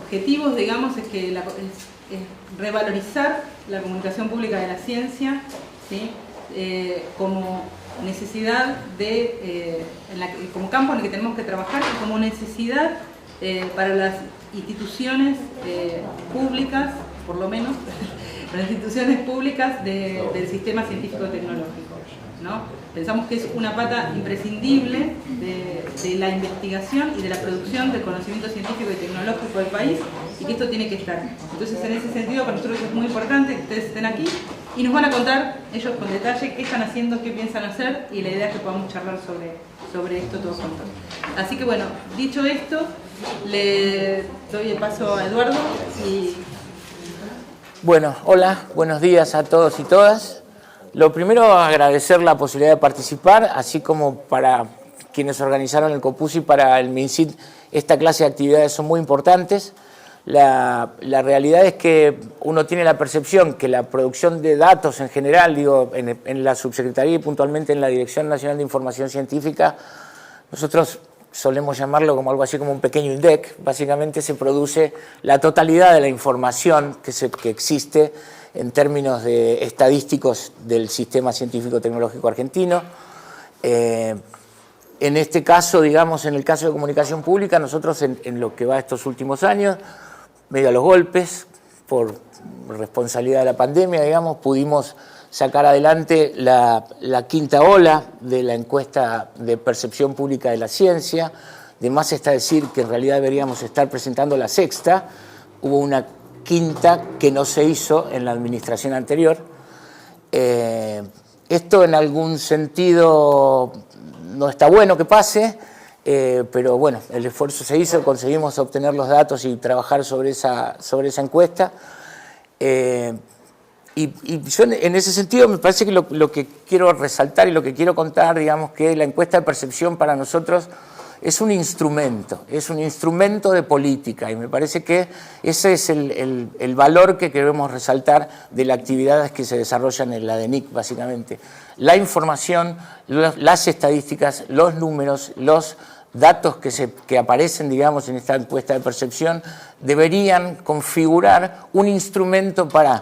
objetivos, digamos, es que es revalorizar la comunicación pública de la ciencia, ¿sí? Como necesidad como campo en el que tenemos que trabajar y como necesidad para las instituciones públicas, por lo menos, para las instituciones públicas del sistema científico-tecnológico, ¿no? Pensamos que es una pata imprescindible de la investigación y de la producción del conocimiento científico y tecnológico del país, y que esto tiene que estar. Entonces, en ese sentido, para nosotros es muy importante que ustedes estén aquí y nos van a contar ellos con detalle qué están haciendo, qué piensan hacer, y la idea es que podamos charlar sobre esto todos juntos. Así que bueno, dicho esto, le doy el paso a Eduardo. Bueno, hola, buenos días a todos y todas. Lo primero, agradecer la posibilidad de participar, así como para quienes organizaron el COPUSI para el MinCIT. Esta clase de actividades son muy importantes. La realidad es que uno tiene la percepción que la producción de datos en general, digo, en la subsecretaría y puntualmente en la Dirección Nacional de Información Científica, nosotros solemos llamarlo como algo así como un pequeño INDEC. Básicamente se produce la totalidad de la información que existe en términos estadísticos del sistema científico-tecnológico argentino. En este caso, digamos, en el caso de comunicación pública, nosotros en lo que va estos últimos años, medio a los golpes, por responsabilidad de la pandemia, digamos, pudimos sacar adelante la quinta ola de la encuesta de percepción pública de la ciencia. De más está decir que en realidad deberíamos estar presentando la sexta. Hubo una quinta que no se hizo en la administración anterior. Esto en algún sentido no está bueno que pase, pero bueno, el esfuerzo se hizo, conseguimos obtener los datos y trabajar sobre esa encuesta. Y yo en ese sentido me parece que lo que quiero resaltar y lo que quiero contar, digamos, que la encuesta de percepción para nosotros es un instrumento de política, y me parece que ese es el valor que queremos resaltar de las actividades que se desarrollan en la DENIC, básicamente. La información, las estadísticas, los números, los datos que aparecen, digamos, en esta encuesta de percepción deberían configurar un instrumento para,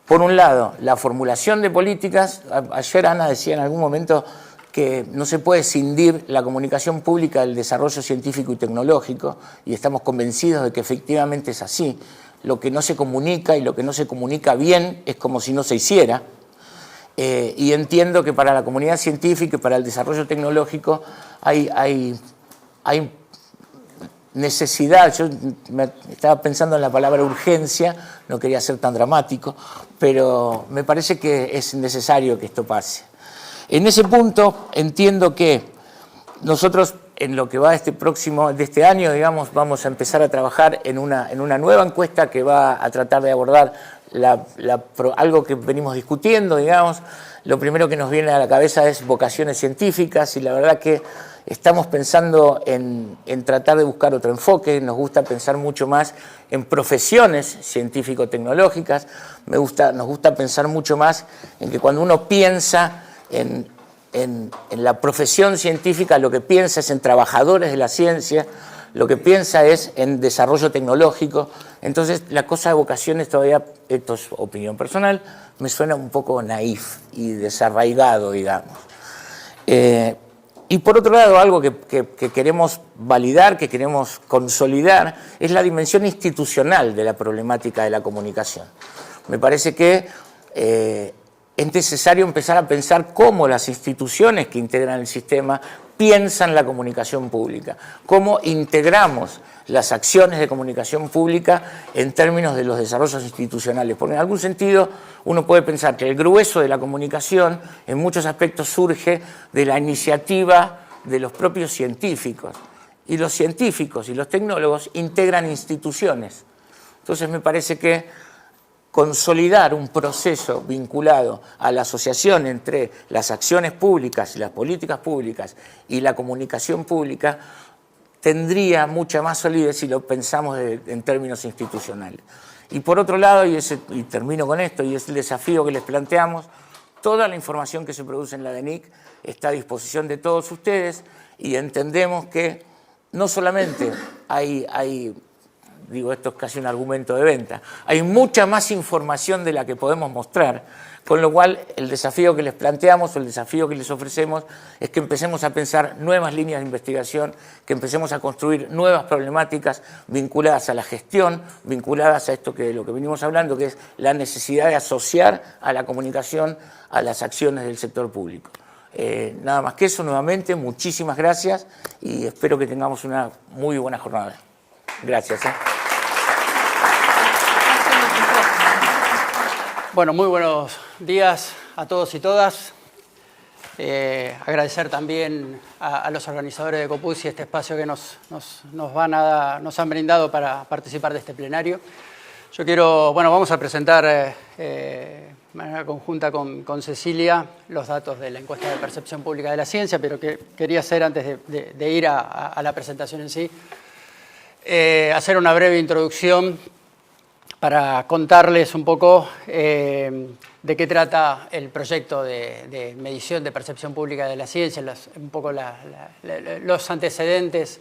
por un lado, la formulación de políticas. Ayer Ana decía en algún momento que no se puede escindir la comunicación pública del desarrollo científico y tecnológico, y estamos convencidos de que efectivamente es así. Lo que no se comunica y lo que no se comunica bien es como si no se hiciera. Y entiendo que para la comunidad científica y para el desarrollo tecnológico hay necesidad. Yo estaba pensando en la palabra urgencia, no quería ser tan dramático, pero me parece que es necesario que esto pase. En ese punto entiendo que nosotros en lo que va de este año, digamos, vamos a empezar a trabajar en una nueva encuesta que va a tratar de abordar algo que venimos discutiendo, digamos. Lo primero que nos viene a la cabeza es vocaciones científicas, y la verdad que estamos pensando en tratar de buscar otro enfoque. Nos gusta pensar mucho más en profesiones científico-tecnológicas. Nos gusta pensar mucho más en que cuando uno piensa en la profesión científica, lo que piensa es en trabajadores de la ciencia, lo que piensa es en desarrollo tecnológico. Entonces, la cosa de vocaciones todavía, esto es opinión personal, me suena un poco naif y desarraigado, digamos. Y por otro lado, algo que queremos validar, que queremos consolidar, es la dimensión institucional de la problemática de la comunicación. Me parece que es necesario empezar a pensar cómo las instituciones que integran el sistema piensan la comunicación pública, cómo integramos las acciones de comunicación pública en términos de los desarrollos institucionales. Porque en algún sentido uno puede pensar que el grueso de la comunicación en muchos aspectos surge de la iniciativa de los propios científicos. Y los científicos y los tecnólogos integran instituciones. Entonces me parece que consolidar un proceso vinculado a la asociación entre las acciones públicas y las políticas públicas y la comunicación pública tendría mucha más solidez si lo pensamos en términos institucionales. Y por otro lado, y termino con esto, y es el desafío que les planteamos, toda la información que se produce en la DENIC está a disposición de todos ustedes, y entendemos que no solamente hay digo, esto es casi un argumento de venta. Hay mucha más información de la que podemos mostrar, con lo cual el desafío que les planteamos o el desafío que les ofrecemos es que empecemos a pensar nuevas líneas de investigación, que empecemos a construir nuevas problemáticas vinculadas a la gestión, vinculadas a esto de lo que venimos hablando, que es la necesidad de asociar a la comunicación a las acciones del sector público. Nada más que eso, nuevamente, muchísimas gracias y espero que tengamos una muy buena jornada. Gracias. Bueno, muy buenos días a todos y todas. Agradecer también a los organizadores de Copus y este espacio que nos han brindado para participar de este plenario. Yo quiero, vamos a presentar de manera conjunta con Cecilia los datos de la encuesta de percepción pública de la ciencia, pero que quería hacer antes de ir a la presentación en sí, hacer una breve introducción para contarles un poco de qué trata el proyecto de medición de percepción pública de la ciencia, un poco los antecedentes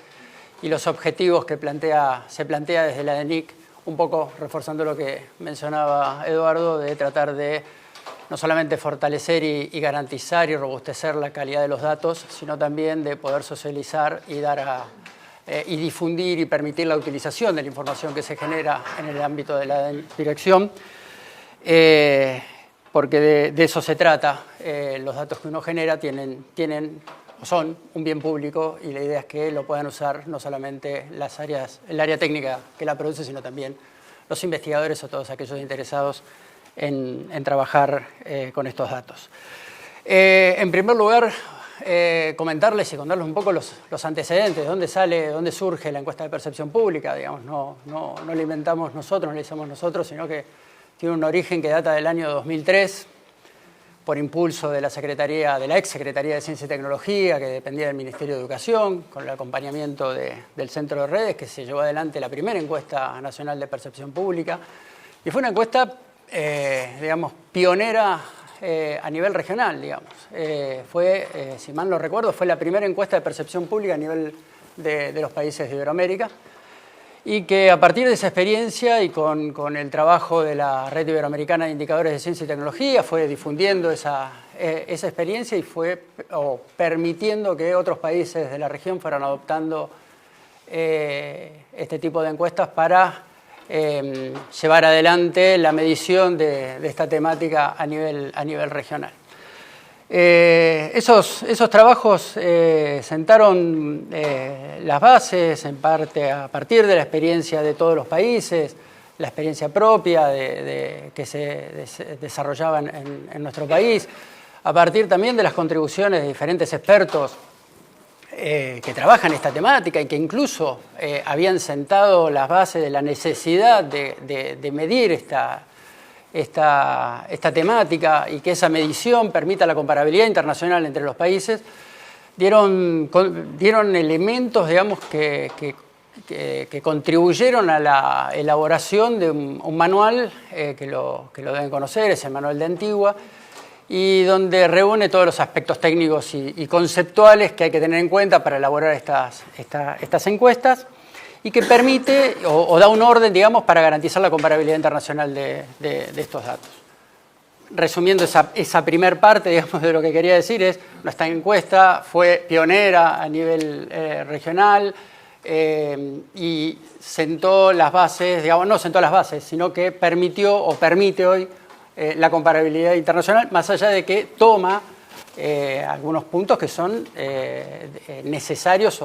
y los objetivos que se plantea desde la DENIC, un poco reforzando lo que mencionaba Eduardo, de tratar de no solamente fortalecer y garantizar y robustecer la calidad de los datos, sino también de poder socializar y y difundir y permitir la utilización de la información que se genera en el ámbito de la dirección, porque de eso se trata. Los datos que uno genera son un bien público y la idea es que lo puedan usar no solamente el área técnica que la produce, sino también los investigadores o todos aquellos interesados en trabajar con estos datos. En primer lugar, comentarles y contarles un poco los antecedentes, de dónde surge la encuesta de percepción pública. Digamos, no la inventamos nosotros, no la hicimos nosotros, sino que tiene un origen que data del año 2003, por impulso de la ex Secretaría de Ciencia y Tecnología, que dependía del Ministerio de Educación, con el acompañamiento del Centro de Redes, que se llevó adelante la primera encuesta nacional de percepción pública. Y fue una encuesta, pionera a nivel regional, digamos. Si mal no recuerdo, fue la primera encuesta de percepción pública a nivel de los países de Iberoamérica, y que a partir de esa experiencia y con el trabajo de la Red Iberoamericana de Indicadores de Ciencia y Tecnología fue difundiendo esa experiencia y fue permitiendo que otros países de la región fueran adoptando este tipo de encuestas para llevar adelante la medición de esta temática a nivel regional. Esos trabajos sentaron las bases, en parte a partir de la experiencia de todos los países, la experiencia propia que se desarrollaba en nuestro país, a partir también de las contribuciones de diferentes expertos que trabajan esta temática y que incluso habían sentado las bases de la necesidad de medir esta temática y que esa medición permita la comparabilidad internacional entre los países, dieron elementos, digamos, que contribuyeron a la elaboración de un manual que lo deben conocer, es el manual de Antigua, y donde reúne todos los aspectos técnicos y conceptuales que hay que tener en cuenta para elaborar estas encuestas, y que permite o da un orden, digamos, para garantizar la comparabilidad internacional de estos datos. Resumiendo esa primer parte, digamos, de lo que quería decir es, nuestra encuesta fue pionera a nivel regional y sentó las bases, digamos, no sentó las bases, sino que permitió o permite hoy la comparabilidad internacional, más allá de que toma algunos puntos que son necesarios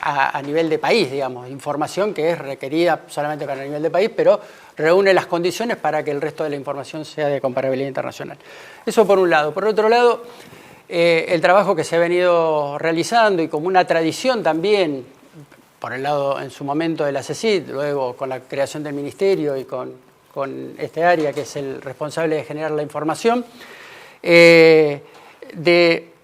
a nivel de país, digamos, información que es requerida solamente para el nivel de país, pero reúne las condiciones para que el resto de la información sea de comparabilidad internacional. Eso por un lado. Por otro lado, el trabajo que se ha venido realizando y como una tradición también, por el lado en su momento de la CECIT, luego con la creación del ministerio y con este área que es el responsable de generar la información, de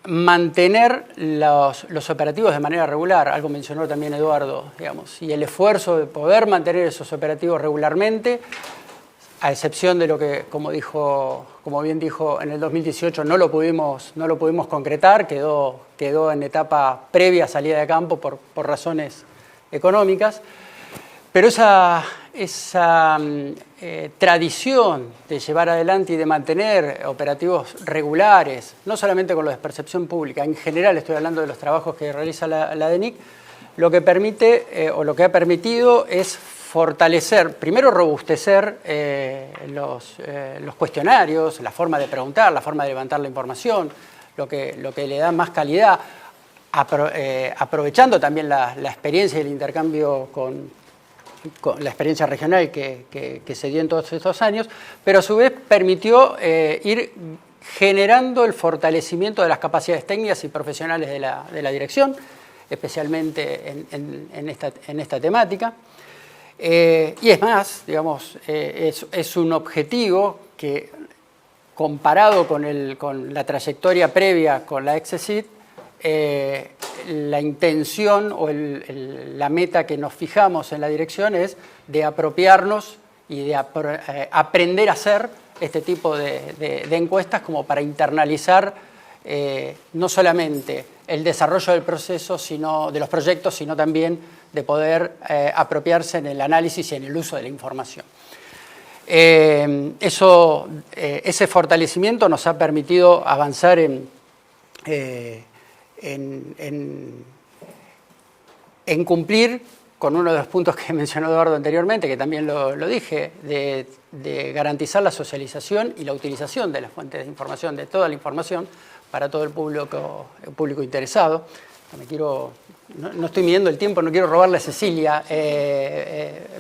mantener los operativos de manera regular, algo mencionó también Eduardo, digamos, y el esfuerzo de poder mantener esos operativos regularmente, a excepción de lo que, como bien dijo, en el 2018 no lo pudimos concretar, quedó en etapa previa a salida de campo por razones económicas, pero esa tradición de llevar adelante y de mantener operativos regulares, no solamente con los de percepción pública, en general estoy hablando de los trabajos que realiza la DENIC, lo que permite o lo que ha permitido es fortalecer, primero robustecer los cuestionarios, la forma de preguntar, la forma de levantar la información, lo que le da más calidad, aprovechando también la experiencia y el intercambio con la experiencia regional que se dio en todos estos años, pero a su vez permitió ir generando el fortalecimiento de las capacidades técnicas y profesionales de la dirección, especialmente en esta temática. Y es más, digamos, es un objetivo que, comparado con la trayectoria previa con la ExCESID, la intención o la meta que nos fijamos en la dirección es de apropiarnos y de aprender a hacer este tipo de encuestas como para internalizar no solamente el desarrollo del proceso, de los proyectos, sino también de poder apropiarse en el análisis y en el uso de la información. Ese fortalecimiento nos ha permitido avanzar en cumplir con uno de los puntos que mencionó Eduardo anteriormente, que también lo dije, de garantizar la socialización y la utilización de las fuentes de información, de toda la información, para todo el público interesado. No estoy midiendo el tiempo, no quiero robarle a Cecilia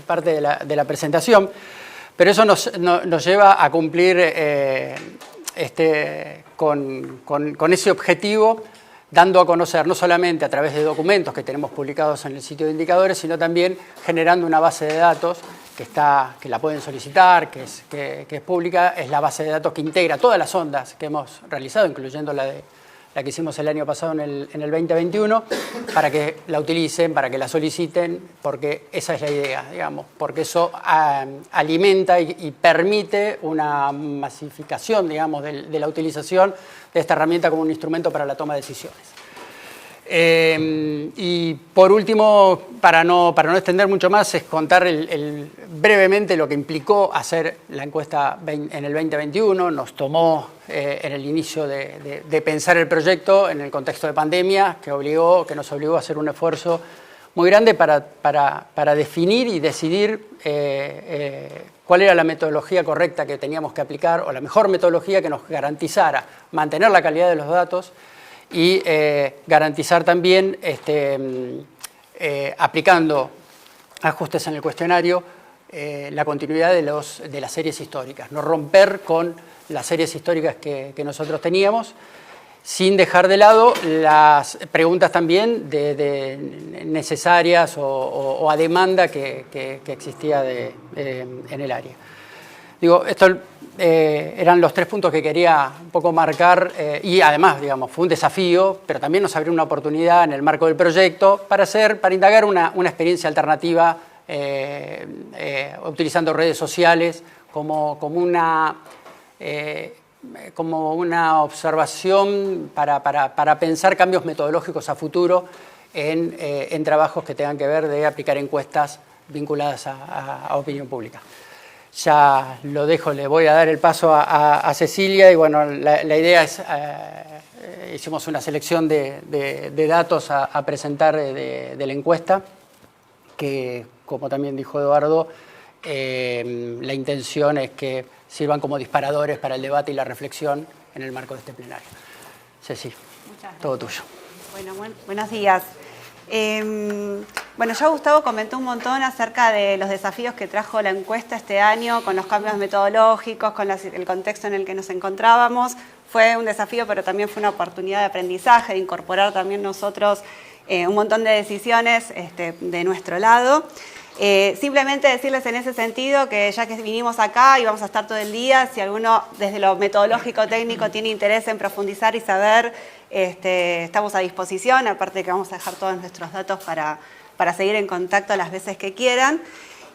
parte de la presentación, pero eso nos lleva a cumplir con ese objetivo, dando a conocer no solamente a través de documentos que tenemos publicados en el sitio de indicadores, sino también generando una base de datos que la pueden solicitar, que es pública. Es la base de datos que integra todas las ondas que hemos realizado, incluyendo la que hicimos el año pasado en el 2021, para que la utilicen, para que la soliciten, porque esa es la idea, digamos, porque eso alimenta y permite una masificación, digamos, de la utilización de esta herramienta como un instrumento para la toma de decisiones. Y por último, para no extender mucho más, es contar brevemente lo que implicó hacer la encuesta en el 2021. Nos tomó en el inicio de pensar el proyecto en el contexto de pandemia, que nos obligó a hacer un esfuerzo muy grande para definir y decidir cuál era la metodología correcta que teníamos que aplicar, o la mejor metodología que nos garantizara mantener la calidad de los datos y garantizar también, aplicando ajustes en el cuestionario, la continuidad de las series históricas, no romper con las series históricas que nosotros teníamos, sin dejar de lado las preguntas también necesarias o a demanda que existía en el área. Digo, esto eran los 3 puntos que quería un poco marcar y además, digamos, fue un desafío, pero también nos abrió una oportunidad en el marco del proyecto para indagar una experiencia alternativa utilizando redes sociales como una observación para pensar cambios metodológicos a futuro en trabajos que tengan que ver de aplicar encuestas vinculadas a opinión pública. Ya lo dejo, le voy a dar el paso a Cecilia y bueno, la idea es, hicimos una selección de datos a presentar de la encuesta, que como también dijo Eduardo, la intención es que sirvan como disparadores para el debate y la reflexión en el marco de este plenario. Ceci, todo tuyo. Bueno, buenos días. Bueno, ya Gustavo comentó un montón acerca de los desafíos que trajo la encuesta este año, con los cambios metodológicos, con el contexto en el que nos encontrábamos. Fue un desafío, pero también fue una oportunidad de aprendizaje, de incorporar también nosotros un montón de decisiones de nuestro lado. Simplemente decirles en ese sentido que ya que vinimos acá y vamos a estar todo el día, si alguno desde lo metodológico técnico tiene interés en profundizar y saber, estamos a disposición, aparte de que vamos a dejar todos nuestros datos para seguir en contacto las veces que quieran.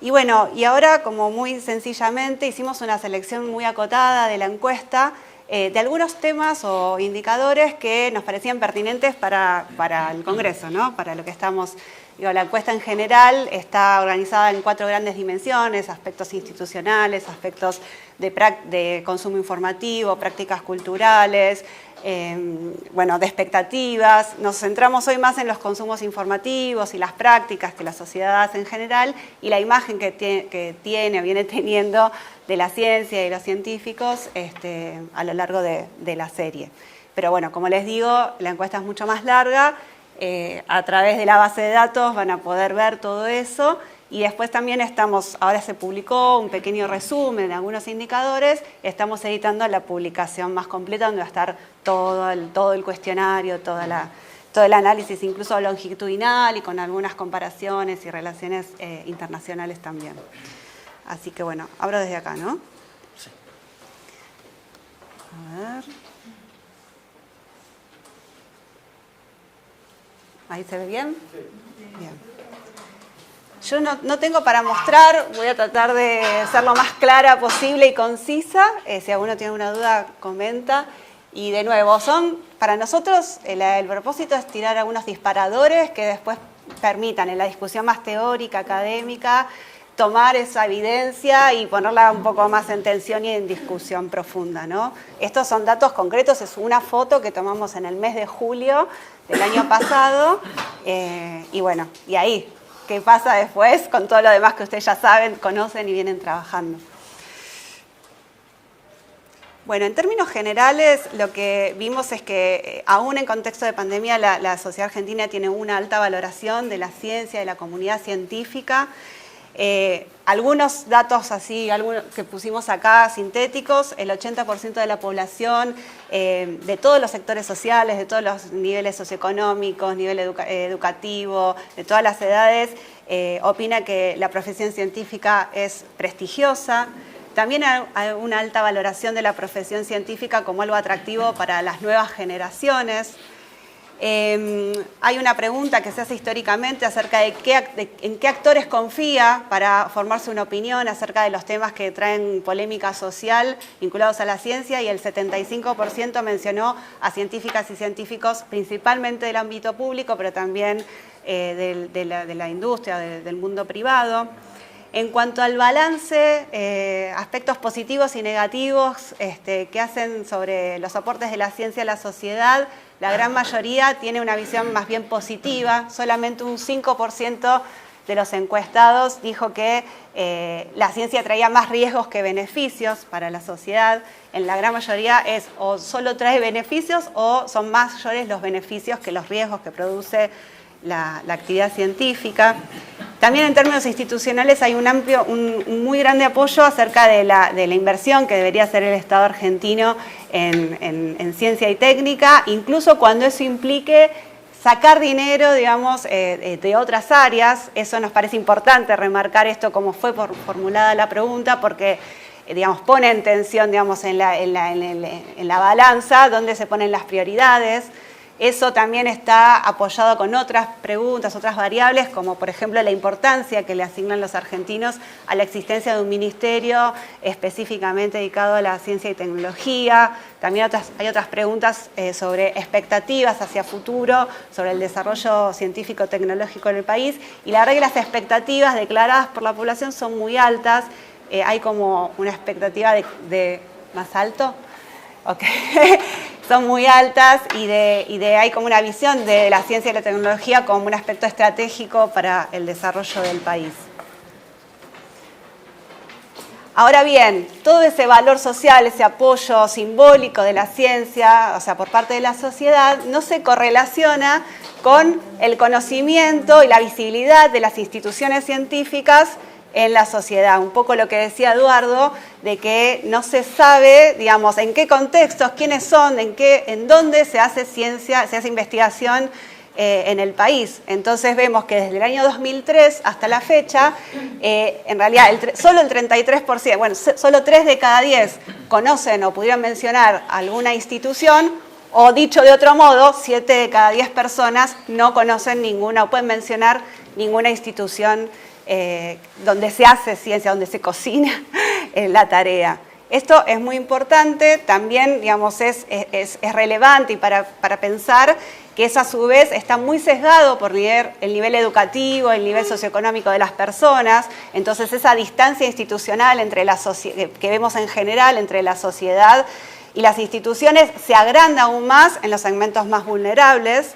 Y bueno, y ahora como muy sencillamente hicimos una selección muy acotada de la encuesta de algunos temas o indicadores que nos parecían pertinentes para el Congreso, ¿no? Para lo que estamos La encuesta en general está organizada en 4 grandes dimensiones: aspectos institucionales, aspectos de consumo informativo, prácticas culturales, de expectativas. Nos centramos hoy más en los consumos informativos y las prácticas que la sociedad hace en general y la imagen que tiene o viene teniendo de la ciencia y los científicos a lo largo de la serie. Pero bueno, como les digo, la encuesta es mucho más larga. A través de la base de datos van a poder ver todo eso. Y después también ahora se publicó un pequeño resumen de algunos indicadores, estamos editando la publicación más completa donde va a estar todo el cuestionario, todo el análisis, incluso longitudinal y con algunas comparaciones y relaciones internacionales también. Así que bueno, abro desde acá, ¿no? Sí. A ver. ¿Ahí se ve bien? Sí. Bien. Yo no tengo para mostrar, voy a tratar de ser lo más clara posible y concisa. Si alguno tiene una duda, comenta. Y de nuevo, para nosotros el propósito es tirar algunos disparadores que después permitan en la discusión más teórica, académica, tomar esa evidencia y ponerla un poco más en tensión y en discusión profunda, ¿no? Estos son datos concretos, es una foto que tomamos en el mes de julio del año pasado. Y ahí, ¿qué pasa después con todo lo demás que ustedes ya saben, conocen y vienen trabajando? Bueno, en términos generales, lo que vimos es que aún en contexto de pandemia la sociedad argentina tiene una alta valoración de la ciencia, de la comunidad científica. Algunos datos así que pusimos acá sintéticos: el 80% de la población de todos los sectores sociales, de todos los niveles socioeconómicos, nivel educativo, de todas las edades, opina que la profesión científica es prestigiosa. También hay una alta valoración de la profesión científica como algo atractivo para las nuevas generaciones. Hay una pregunta que se hace históricamente acerca de en qué actores confía para formarse una opinión acerca de los temas que traen polémica social vinculados a la ciencia, y el 75% mencionó a científicas y científicos principalmente del ámbito público, pero también de la industria, del mundo privado. En cuanto al balance, aspectos positivos y negativos que hacen sobre los aportes de la ciencia a la sociedad, la gran mayoría tiene una visión más bien positiva. Solamente un 5% de los encuestados dijo que la ciencia traía más riesgos que beneficios para la sociedad. En la gran mayoría es o solo trae beneficios o son mayores los beneficios que los riesgos que produce la actividad científica. También en términos institucionales hay un muy grande apoyo acerca de la inversión que debería hacer el Estado argentino en ciencia y técnica, incluso cuando eso implique sacar dinero, digamos, de otras áreas. Eso nos parece importante remarcar esto como fue formulada la pregunta, porque digamos, pone en tensión, digamos, en la balanza donde se ponen las prioridades. Eso también está apoyado con otras preguntas, otras variables, como por ejemplo la importancia que le asignan los argentinos a la existencia de un ministerio específicamente dedicado a la ciencia y tecnología. También hay otras preguntas sobre expectativas hacia futuro, sobre el desarrollo científico-tecnológico en el país. Y la verdad que las expectativas declaradas por la población son muy altas. Hay como una expectativa de más alto. Okay. Son muy altas y hay como una visión de la ciencia y la tecnología como un aspecto estratégico para el desarrollo del país. Ahora bien, todo ese valor social, ese apoyo simbólico de la ciencia, o sea, por parte de la sociedad, no se correlaciona con el conocimiento y la visibilidad de las instituciones científicas en la sociedad. Un poco lo que decía Eduardo, de que no se sabe, digamos, en qué contextos, quiénes son, en dónde se hace ciencia, se hace investigación en el país. Entonces vemos que desde el año 2003 hasta la fecha, en realidad solo el 33%, bueno, solo 3 de cada 10 conocen o pudieran mencionar alguna institución, o dicho de otro modo, 7 de cada 10 personas no conocen ninguna o pueden mencionar ninguna institución donde se hace ciencia, donde se cocina la tarea. Esto es muy importante, también digamos, es relevante y para pensar que eso a su vez está muy sesgado por el nivel educativo, el nivel socioeconómico de las personas. Entonces esa distancia institucional entre que vemos en general entre la sociedad y las instituciones se agranda aún más en los segmentos más vulnerables.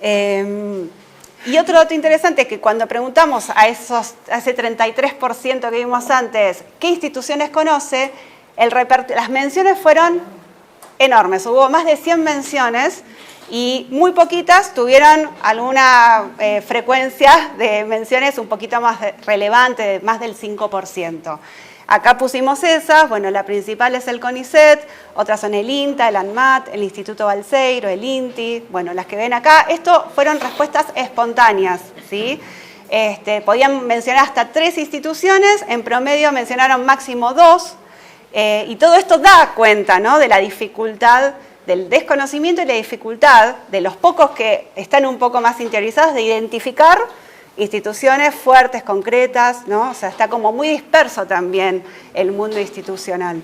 Y otro dato interesante es que cuando preguntamos a ese 33% que vimos antes, ¿qué instituciones conoce? Las menciones fueron enormes, hubo más de 100 menciones y muy poquitas tuvieron alguna frecuencia de menciones un poquito más relevante, más del 5%. Acá pusimos esas, bueno, la principal es el CONICET, otras son el INTA, el ANMAT, el Instituto Balseiro, el INTI, bueno, las que ven acá. Esto fueron respuestas espontáneas, ¿sí? Podían mencionar hasta 3 instituciones, en promedio mencionaron máximo 2, y todo esto da cuenta, ¿no?, de la dificultad, del desconocimiento y la dificultad de los pocos que están un poco más interiorizados de identificar instituciones fuertes, concretas, ¿no? O sea, está como muy disperso también el mundo institucional.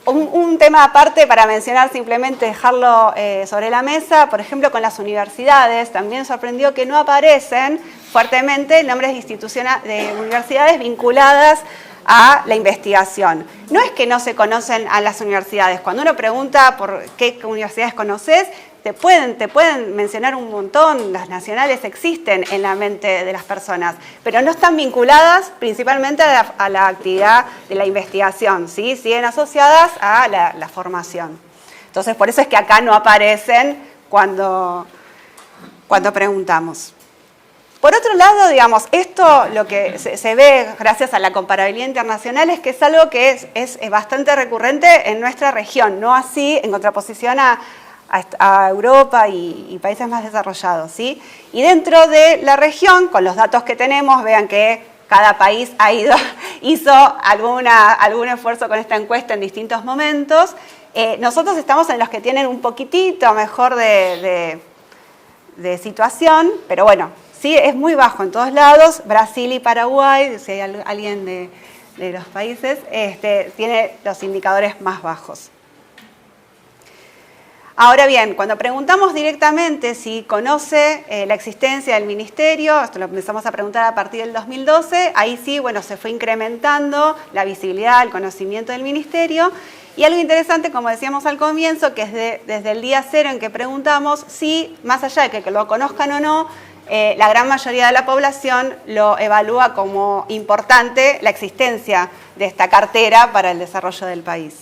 Un tema aparte para mencionar, simplemente dejarlo sobre la mesa, por ejemplo, con las universidades, también sorprendió que no aparecen fuertemente nombres de universidades vinculadas a la investigación. No es que no se conocen a las universidades. Cuando uno pregunta por qué universidades conoces, te pueden mencionar un montón. Las nacionales existen en la mente de las personas, pero no están vinculadas principalmente a la actividad de la investigación, ¿sí? Siguen asociadas a la formación. Entonces, por eso es que acá no aparecen cuando preguntamos. Por otro lado, digamos, esto lo que se ve gracias a la comparabilidad internacional es que es algo que es bastante recurrente en nuestra región, no así en contraposición a Europa y países más desarrollados, ¿sí? Y dentro de la región, con los datos que tenemos, vean que cada país hizo algún esfuerzo con esta encuesta en distintos momentos. Nosotros estamos en los que tienen un poquitito mejor de situación, pero bueno, sí, es muy bajo en todos lados. Brasil y Paraguay, si hay alguien de los países, tiene los indicadores más bajos. Ahora bien, cuando preguntamos directamente si conoce la existencia del ministerio, esto lo empezamos a preguntar a partir del 2012, ahí sí, bueno, se fue incrementando la visibilidad, el conocimiento del ministerio. Y algo interesante, como decíamos al comienzo, que es desde el día cero en que preguntamos si, más allá de que lo conozcan o no, la gran mayoría de la población lo evalúa como importante la existencia de esta cartera para el desarrollo del país.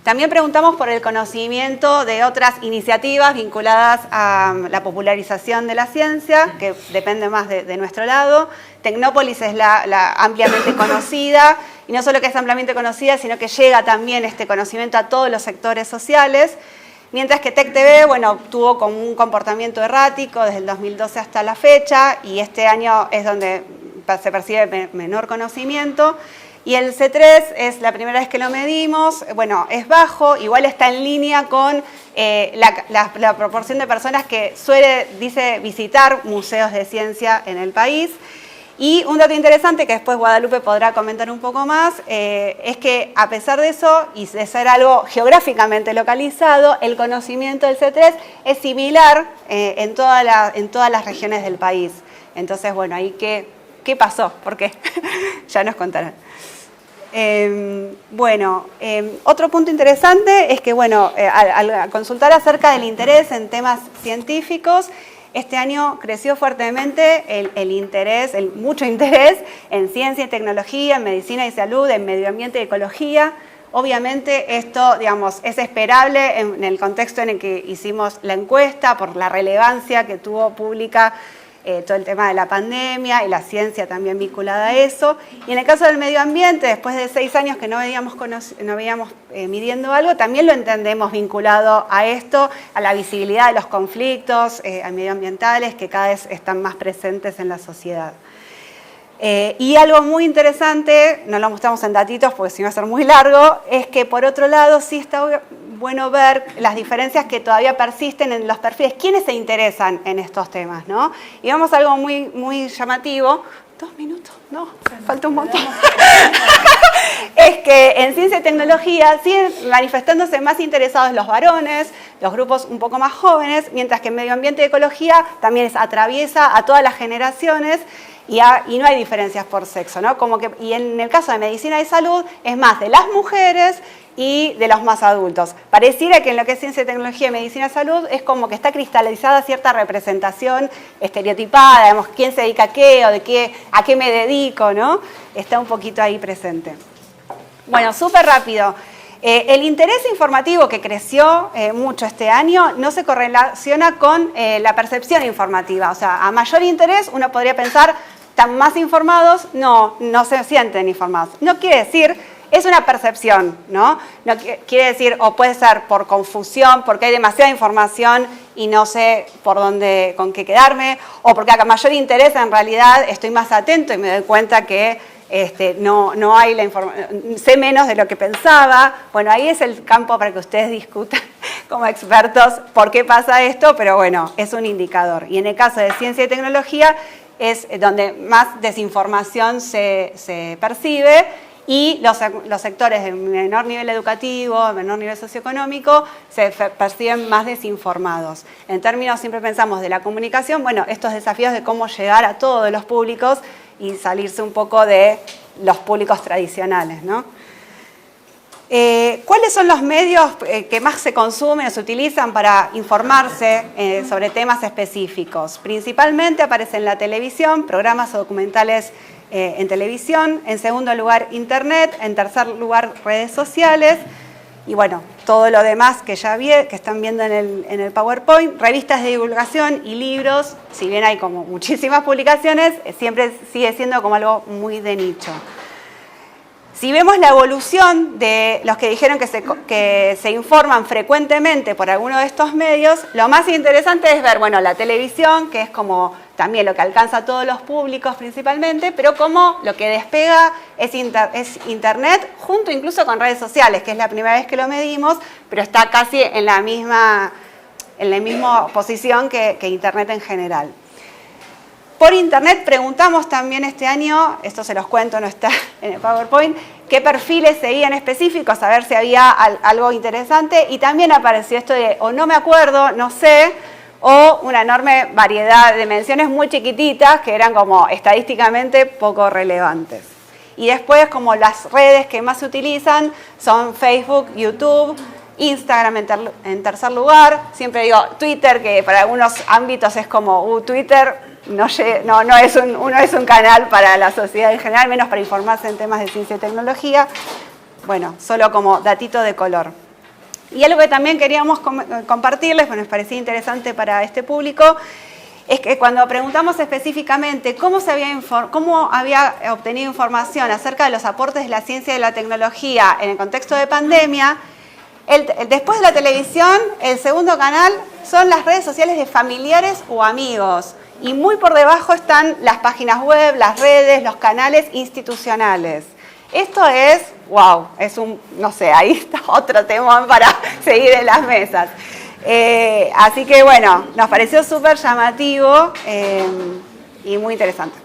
También preguntamos por el conocimiento de otras iniciativas vinculadas a la popularización de la ciencia, que depende más de nuestro lado. Tecnópolis es la ampliamente conocida, y no solo que es ampliamente conocida, sino que llega también este conocimiento a todos los sectores sociales. Mientras que TecTV, bueno, tuvo como un comportamiento errático desde el 2012 hasta la fecha, y este año es donde se percibe menor conocimiento. Y el C3 es la primera vez que lo medimos, bueno, es bajo, igual está en línea con la proporción de personas que dice visitar museos de ciencia en el país. Y un dato interesante que después Guadalupe podrá comentar un poco más, es que a pesar de eso, y de ser algo geográficamente localizado, el conocimiento del C3 es similar en todas las regiones del país. Entonces, bueno, ahí ¿qué pasó? ¿Por qué? Ya nos contarán. Otro punto interesante es que, bueno, al consultar acerca del interés en temas científicos, este año creció fuertemente mucho interés en ciencia y tecnología, en medicina y salud, en medio ambiente y ecología. Obviamente esto, digamos, es esperable en el contexto en el que hicimos la encuesta, por la relevancia que tuvo pública todo el tema de la pandemia y la ciencia también vinculada a eso. Y en el caso del medio ambiente, después de 6 años que no veíamos midiendo algo, también lo entendemos vinculado a esto, a la visibilidad de los conflictos medioambientales que cada vez están más presentes en la sociedad. Y algo muy interesante, no lo mostramos en datitos porque si no va a ser muy largo, es que por otro lado sí está bueno ver las diferencias que todavía persisten en los perfiles, quiénes se interesan en estos temas, ¿no? Y vemos algo muy, muy llamativo, 2 minutos, no, falta un montón. Es que en ciencia y tecnología siguen manifestándose más interesados los varones, los grupos un poco más jóvenes, mientras que en medio ambiente y ecología también atraviesa a todas las generaciones y no hay diferencias por sexo, ¿no? Y en el caso de medicina y salud es más de las mujeres y de los más adultos. Pareciera que en lo que es ciencia y tecnología y medicina y salud es como que está cristalizada cierta representación estereotipada, digamos, quién se dedica a qué o a qué me dedico, ¿no? Está un poquito ahí presente. Bueno, súper rápido. El interés informativo que creció mucho este año no se correlaciona con la percepción informativa. O sea, a mayor interés uno podría pensar, ¿están más informados? No se sienten informados. No quiere decir... Es una percepción, ¿no? No quiere decir, o puede ser por confusión, porque hay demasiada información y no sé con qué quedarme, o porque a mayor interés en realidad estoy más atento y me doy cuenta que no hay la información, sé menos de lo que pensaba. Bueno, ahí es el campo para que ustedes discutan como expertos por qué pasa esto, pero bueno, es un indicador. Y en el caso de ciencia y tecnología es donde más desinformación se percibe, y los sectores de menor nivel educativo, menor nivel socioeconómico, se perciben más desinformados. En términos, siempre pensamos de la comunicación, bueno, estos desafíos de cómo llegar a todos los públicos y salirse un poco de los públicos tradicionales, ¿no? ¿Cuáles son los medios que más se consumen o se utilizan para informarse sobre temas específicos? Principalmente aparece en la televisión, programas o documentales en televisión, en segundo lugar Internet, en tercer lugar redes sociales y bueno, todo lo demás que están viendo en el PowerPoint, revistas de divulgación y libros, si bien hay como muchísimas publicaciones, siempre sigue siendo como algo muy de nicho. Si vemos la evolución de los que dijeron que se informan frecuentemente por alguno de estos medios, lo más interesante es ver, bueno, la televisión, que es como también lo que alcanza a todos los públicos principalmente, pero como lo que despega es Internet, junto incluso con redes sociales, que es la primera vez que lo medimos, pero está casi en la misma posición que Internet en general. Por Internet preguntamos también este año, esto se los cuento, no está en el PowerPoint, qué perfiles seguían específicos, a ver si había algo interesante, y también apareció esto de o no me acuerdo, no sé, o una enorme variedad de menciones muy chiquititas que eran como estadísticamente poco relevantes. Y después, como las redes que más se utilizan son Facebook, YouTube, Instagram en tercer lugar, siempre digo Twitter, que para algunos ámbitos es como Twitter no es un canal para la sociedad en general, menos para informarse en temas de ciencia y tecnología. Bueno, solo como datito de color. Y algo que también queríamos compartirles, bueno, nos parecía interesante para este público, es que cuando preguntamos específicamente cómo había obtenido información acerca de los aportes de la ciencia y de la tecnología en el contexto de pandemia, después de la televisión, el segundo canal son las redes sociales de familiares o amigos. Y muy por debajo están las páginas web, las redes, los canales institucionales. Esto es, wow, no sé, ahí está otro tema para seguir en las mesas. Así que bueno, nos pareció súper llamativo y muy interesante.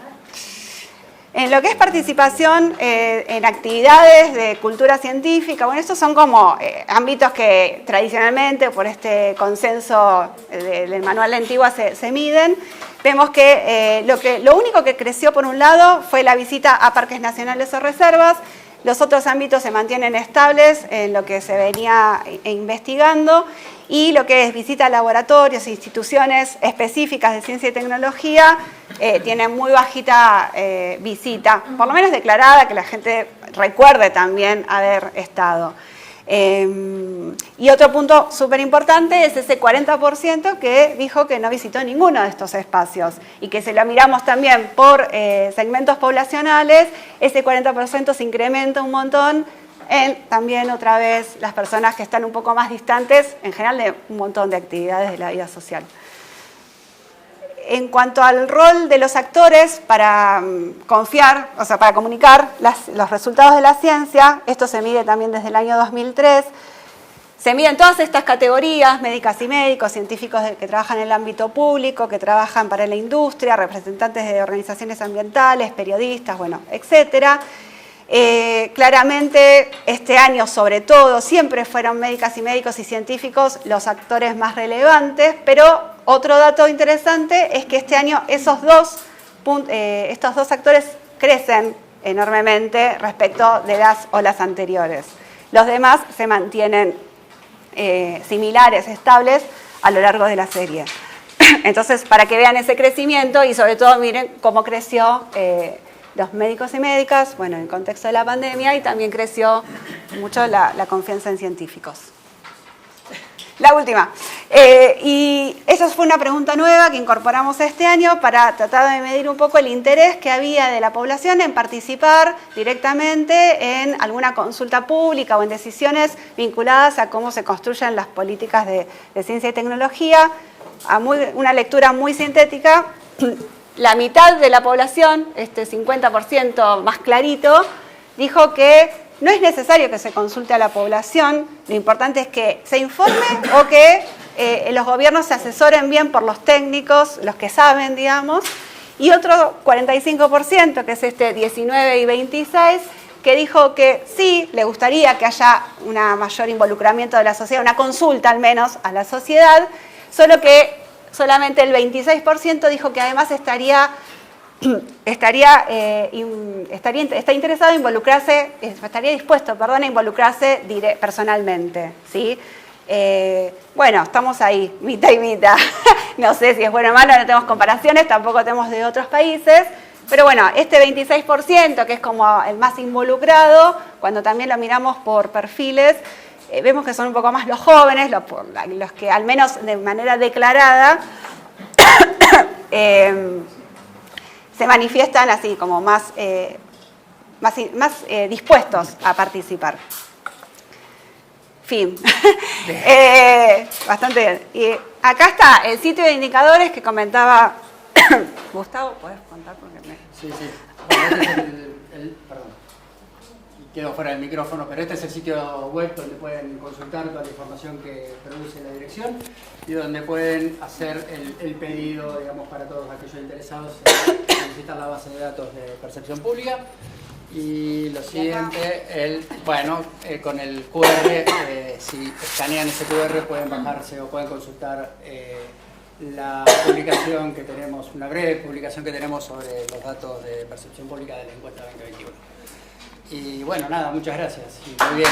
En lo que es participación en actividades de cultura científica, bueno, estos son como ámbitos que tradicionalmente por este consenso del manual de Antigua se miden. Vemos que lo único que creció por un lado fue la visita a parques nacionales o reservas. Los otros ámbitos se mantienen estables en lo que se venía investigando, y lo que es visita a laboratorios e instituciones específicas de ciencia y tecnología tiene muy bajita visita, por lo menos declarada, que la gente recuerde también haber estado. Y otro punto súper importante es ese 40% que dijo que no visitó ninguno de estos espacios, y que si lo miramos también por segmentos poblacionales, ese 40% se incrementa un montón en también otra vez las personas que están un poco más distantes, en general de un montón de actividades de la vida social. En cuanto al rol de los actores para para comunicar los resultados de la ciencia, esto se mide también desde el año 2003, Se miden todas estas categorías, médicas y médicos, científicos que trabajan en el ámbito público, que trabajan para la industria, representantes de organizaciones ambientales, periodistas, bueno, etcétera. Claramente este año sobre todo siempre fueron médicas y médicos y científicos los actores más relevantes, pero otro dato interesante es que este año estos dos actores crecen enormemente respecto de las olas anteriores. Los demás se mantienen similares, estables a lo largo de la serie. Entonces, para que vean ese crecimiento y sobre todo miren cómo creció los médicos y médicas, bueno, en el contexto de la pandemia, y también creció mucho la confianza en científicos. La última. Y esa fue una pregunta nueva que incorporamos este año para tratar de medir un poco el interés que había de la población en participar directamente en alguna consulta pública o en decisiones vinculadas a cómo se construyen las políticas de ciencia y tecnología. Una lectura muy sintética. La mitad de la población, este 50% más clarito, dijo que no es necesario que se consulte a la población, lo importante es que se informe o que los gobiernos se asesoren bien por los técnicos, los que saben, digamos, y otro 45%, que es este 19 y 26, que dijo que sí, le gustaría que haya un mayor involucramiento de la sociedad, una consulta al menos a la sociedad, solo que solamente el 26% dijo que además está interesado en involucrarse, estaría dispuesto, perdón, a involucrarse personalmente, ¿sí? Bueno, estamos ahí, mitad y mitad. No sé si es bueno o malo, no tenemos comparaciones, tampoco tenemos de otros países, pero bueno, este 26%, que es como el más involucrado, cuando también lo miramos por perfiles, vemos que son un poco más los jóvenes, los que al menos de manera declarada se manifiestan así como más dispuestos a participar. Fin. Bastante bien. Y acá está el sitio de indicadores que comentaba Gustavo. ¿Podés contar? Porque Sí. Bueno, este es perdón. Quedo fuera del micrófono, pero este es el sitio web donde pueden consultar toda la información que produce la dirección y donde pueden hacer el pedido, digamos, para todos aquellos interesados en visitar la base de datos de percepción pública. Y lo siguiente, con el QR, si escanean ese QR pueden bajarse o pueden consultar la publicación que tenemos, una breve publicación que tenemos sobre los datos de percepción pública de la encuesta 2021. Y bueno, nada, muchas gracias. Y muy bien.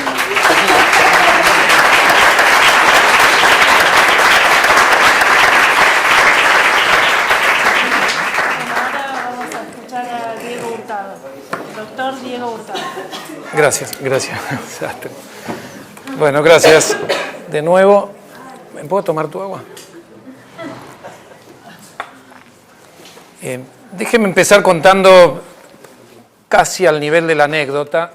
Ahora vamos a escuchar a Diego Hurtado, doctor Diego Hurtado. Gracias. Bueno, gracias de nuevo. ¿Me puedo tomar tu agua? Déjeme empezar contando casi al nivel de la anécdota,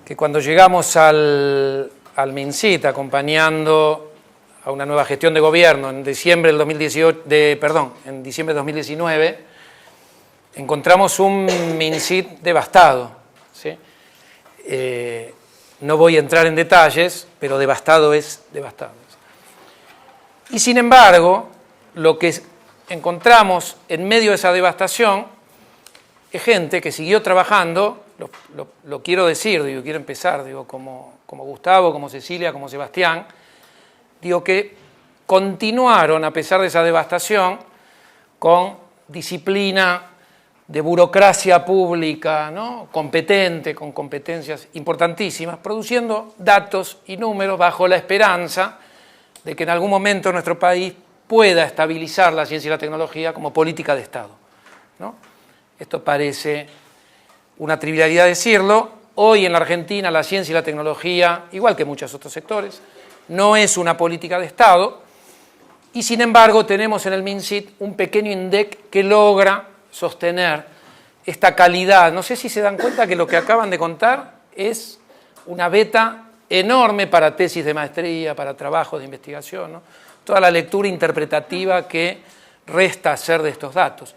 que cuando llegamos al MinSit acompañando a una nueva gestión de gobierno en diciembre del 2019, encontramos un MinSit devastado, ¿sí? No voy a entrar en detalles, pero devastado es devastado. Y sin embargo, lo que encontramos en medio de esa devastación es gente que siguió trabajando, lo quiero decir, quiero empezar, como Gustavo, como Cecilia, como Sebastián, que continuaron a pesar de esa devastación con disciplina de burocracia pública, ¿no? Competente, con competencias importantísimas, produciendo datos y números bajo la esperanza de que en algún momento nuestro país pueda estabilizar la ciencia y la tecnología como política de Estado, ¿no? Esto parece una trivialidad decirlo. Hoy en la Argentina la ciencia y la tecnología, igual que muchos otros sectores, no es una política de Estado y sin embargo tenemos en el MinSit un pequeño INDEC que logra sostener esta calidad. No sé si se dan cuenta que lo que acaban de contar es una beta enorme para tesis de maestría, para trabajos de investigación, ¿no? Toda la lectura interpretativa que resta hacer de estos datos.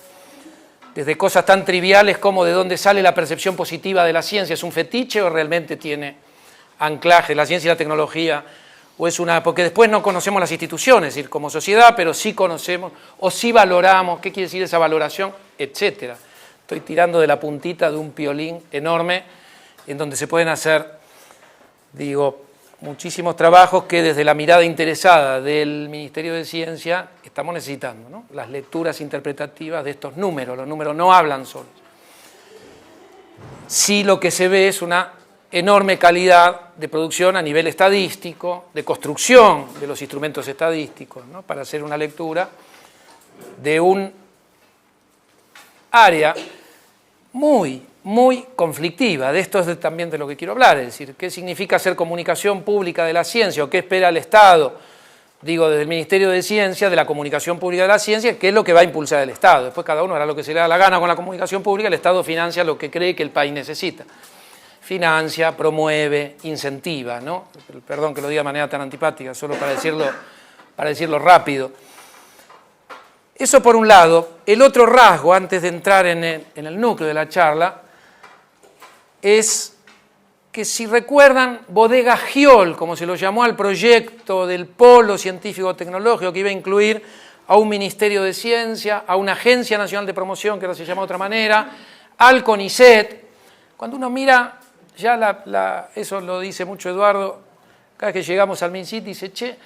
Desde cosas tan triviales como de dónde sale la percepción positiva de la ciencia, ¿es un fetiche o realmente tiene anclaje la ciencia y la tecnología o es una, porque después no conocemos las instituciones, es decir, como sociedad, pero sí conocemos o sí valoramos, qué quiere decir esa valoración, etcétera. Estoy tirando de la puntita de un piolín enorme en donde se pueden hacer, digo, muchísimos trabajos que desde la mirada interesada del Ministerio de Ciencia estamos necesitando, ¿no? Las lecturas interpretativas de estos números, los números no hablan solos. Sí, lo que se ve es una enorme calidad de producción a nivel estadístico, de construcción de los instrumentos estadísticos, ¿no? Para hacer una lectura de un área muy conflictiva. De esto es también de lo que quiero hablar, es decir, qué significa hacer comunicación pública de la ciencia o qué espera el Estado, digo, desde el Ministerio de Ciencia, de la comunicación pública de la ciencia, qué es lo que va a impulsar el Estado. Después cada uno hará lo que se le da la gana con la comunicación pública, el Estado financia lo que cree que el país necesita. Financia, promueve, incentiva, ¿no? Perdón que lo diga de manera tan antipática, solo para decirlo rápido. Eso por un lado. El otro rasgo, antes de entrar en el núcleo de la charla, es que si recuerdan, Bodega Giol, como se lo llamó al proyecto del polo científico-tecnológico que iba a incluir a un Ministerio de Ciencia, a una Agencia Nacional de Promoción, que ahora se llama de otra manera, al CONICET. Cuando uno mira, ya eso lo dice mucho Eduardo, cada vez que llegamos al MinCit dice, che,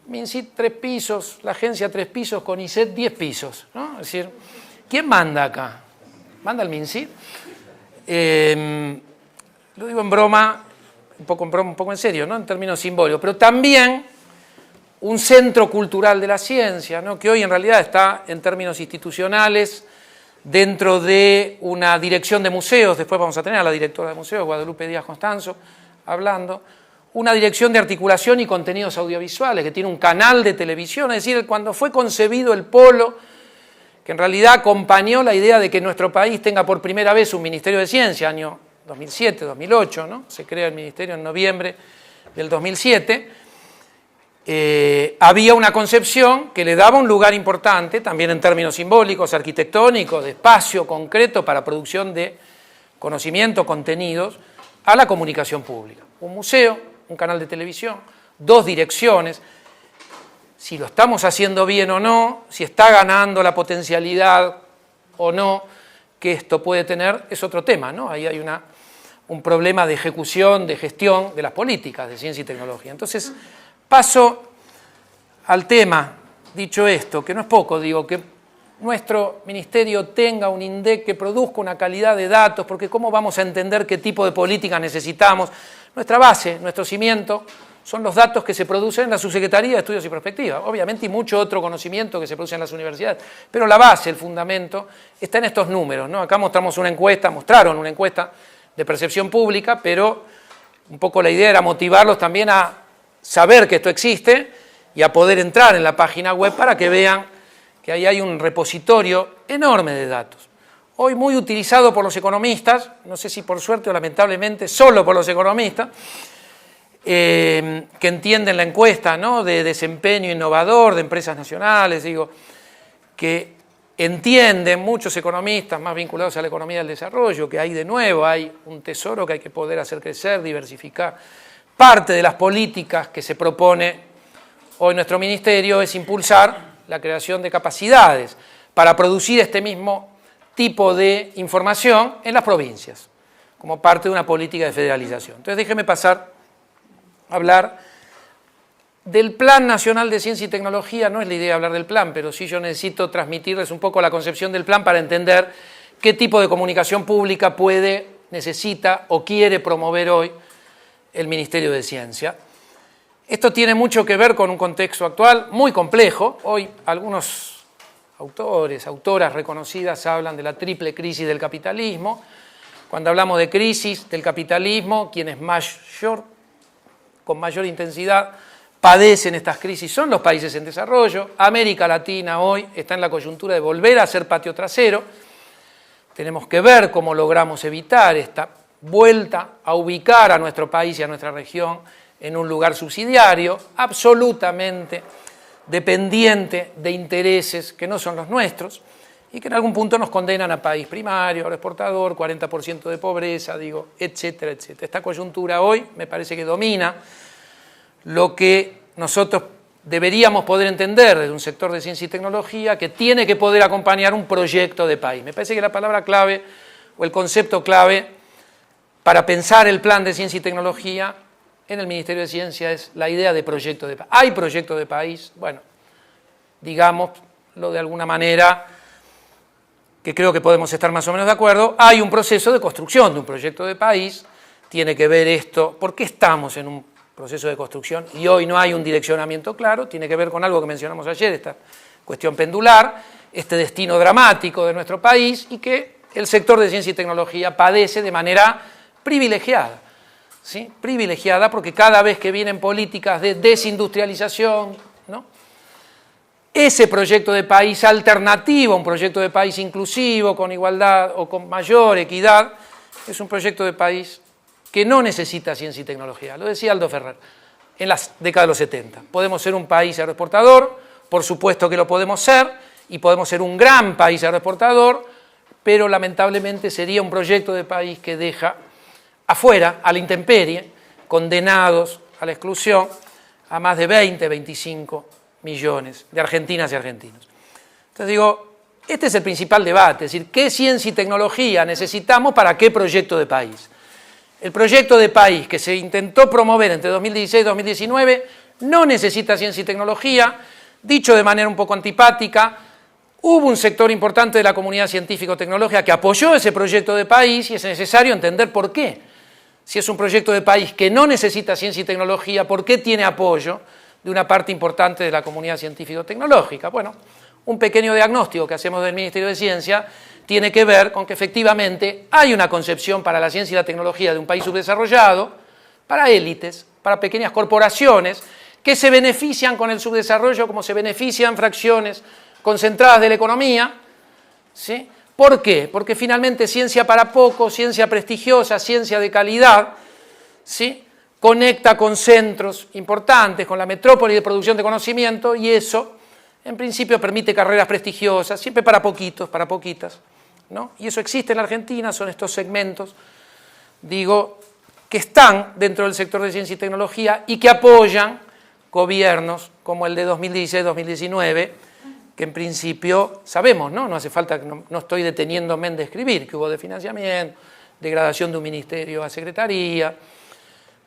MinCit 3 pisos, la agencia 3 pisos, CONICET 10 pisos, ¿no? Es decir, ¿quién manda acá? ¿Manda el MinCit? Lo digo en broma, un poco en serio, ¿no? En términos simbólicos, pero también un centro cultural de la ciencia, ¿no? Que hoy en realidad está en términos institucionales dentro de una dirección de museos, después vamos a tener a la directora de museos, Guadalupe Díaz Constanzo, hablando, una dirección de articulación y contenidos audiovisuales, que tiene un canal de televisión, es decir, cuando fue concebido el polo, que en realidad acompañó la idea de que nuestro país tenga por primera vez un Ministerio de Ciencia, año 2007, 2008, ¿no? Se crea el Ministerio en noviembre del 2007, había una concepción que le daba un lugar importante, también en términos simbólicos, arquitectónicos, de espacio concreto para producción de conocimiento, contenidos, a la comunicación pública. Un museo, un canal de televisión, 2 direcciones. Si lo estamos haciendo bien o no, si está ganando la potencialidad o no que esto puede tener, es otro tema, ¿no? Ahí hay un problema de ejecución, de gestión de las políticas de ciencia y tecnología. Entonces, paso al tema, dicho esto, que no es poco, digo, que nuestro ministerio tenga un INDEC que produzca una calidad de datos, porque ¿cómo vamos a entender qué tipo de políticas necesitamos? Nuestra base, nuestro cimiento, son los datos que se producen en la Subsecretaría de Estudios y Perspectivas, obviamente, y mucho otro conocimiento que se produce en las universidades, pero la base, el fundamento, está en estos números, ¿no? Acá mostraron una encuesta de percepción pública, pero un poco la idea era motivarlos también a saber que esto existe y a poder entrar en la página web para que vean que ahí hay un repositorio enorme de datos. Hoy muy utilizado por los economistas, no sé si por suerte o lamentablemente, solo por los economistas, que entienden la encuesta, ¿no? De desempeño innovador de empresas nacionales, digo, que entienden muchos economistas más vinculados a la economía del desarrollo, que hay de nuevo, hay un tesoro que hay que poder hacer crecer, diversificar. Parte de las políticas que se propone hoy nuestro ministerio es impulsar la creación de capacidades para producir este mismo tipo de información en las provincias, como parte de una política de federalización. Entonces déjeme pasar a hablar del Plan Nacional de Ciencia y Tecnología. No es la idea hablar del plan, pero sí yo necesito transmitirles un poco la concepción del plan para entender qué tipo de comunicación pública puede, necesita o quiere promover hoy el Ministerio de Ciencia. Esto tiene mucho que ver con un contexto actual muy complejo. Hoy algunos autores, autoras reconocidas hablan de la triple crisis del capitalismo. Cuando hablamos de crisis del capitalismo, quienes con mayor intensidad padecen estas crisis son los países en desarrollo. América Latina hoy está en la coyuntura de volver a ser patio trasero. Tenemos que ver cómo logramos evitar esta vuelta a ubicar a nuestro país y a nuestra región en un lugar subsidiario, absolutamente dependiente de intereses que no son los nuestros y que en algún punto nos condenan a país primario, agroexportador, 40% de pobreza, digo, etcétera, etcétera. Esta coyuntura hoy me parece que domina lo que nosotros deberíamos poder entender desde un sector de ciencia y tecnología que tiene que poder acompañar un proyecto de país. Me parece que la palabra clave o el concepto clave para pensar el plan de ciencia y tecnología en el Ministerio de Ciencia es la idea de proyecto de país. ¿Hay proyecto de país? Bueno, digámoslo de alguna manera, que creo que podemos estar más o menos de acuerdo, hay un proceso de construcción de un proyecto de país, tiene que ver esto, ¿por qué estamos en un proceso de construcción y hoy no hay un direccionamiento claro? Tiene que ver con algo que mencionamos ayer, esta cuestión pendular, este destino dramático de nuestro país y que el sector de ciencia y tecnología padece de manera privilegiada, ¿sí? Privilegiada porque cada vez que vienen políticas de desindustrialización, ¿no?, ese proyecto de país alternativo, un proyecto de país inclusivo, con igualdad o con mayor equidad, es un proyecto de país que no necesita ciencia y tecnología. Lo decía Aldo Ferrer en las décadas de los 70. Podemos ser un país agroexportador, por supuesto que lo podemos ser, y podemos ser un gran país agroexportador, pero lamentablemente sería un proyecto de país que deja afuera, a la intemperie, condenados a la exclusión, a más de 20, 25 millones de argentinas y argentinos. Entonces digo, este es el principal debate, es decir, ¿qué ciencia y tecnología necesitamos para qué proyecto de país? El proyecto de país que se intentó promover entre 2016 y 2019 no necesita ciencia y tecnología, dicho de manera un poco antipática, hubo un sector importante de la comunidad científico-tecnológica que apoyó ese proyecto de país y es necesario entender por qué. Si es un proyecto de país que no necesita ciencia y tecnología, ¿por qué tiene apoyo de una parte importante de la comunidad científico-tecnológica? Bueno, un pequeño diagnóstico que hacemos del Ministerio de Ciencia tiene que ver con que efectivamente hay una concepción para la ciencia y la tecnología de un país subdesarrollado, para élites, para pequeñas corporaciones que se benefician con el subdesarrollo como se benefician fracciones concentradas de la economía, ¿sí? ¿Por qué? Porque finalmente ciencia para pocos, ciencia prestigiosa, ciencia de calidad, ¿sí?, conecta con centros importantes, con la metrópoli de producción de conocimiento y eso en principio permite carreras prestigiosas, siempre para poquitos, para poquitas, ¿no? Y eso existe en la Argentina, son estos segmentos, digo, que están dentro del sector de ciencia y tecnología y que apoyan gobiernos como el de 2016-2019, que en principio sabemos, ¿no? No hace falta, no estoy deteniéndome en describir, que hubo de financiamiento, degradación de un ministerio a secretaría,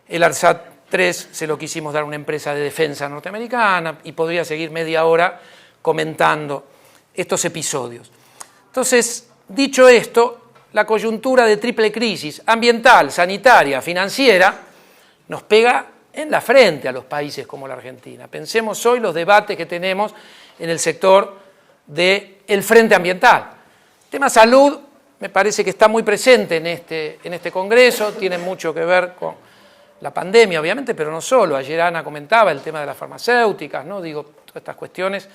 el ARSAT 3 se lo quisimos dar a una empresa de defensa norteamericana y podría seguir media hora comentando estos episodios. Entonces, dicho esto, la coyuntura de triple crisis ambiental, sanitaria, financiera, nos pega en la frente a los países como la Argentina. Pensemos hoy los debates que tenemos en el sector del frente ambiental. El tema salud me parece que está muy presente en este Congreso, tiene mucho que ver con la pandemia, obviamente, pero no solo. Ayer Ana comentaba el tema de las farmacéuticas, ¿no? Digo, todas estas cuestiones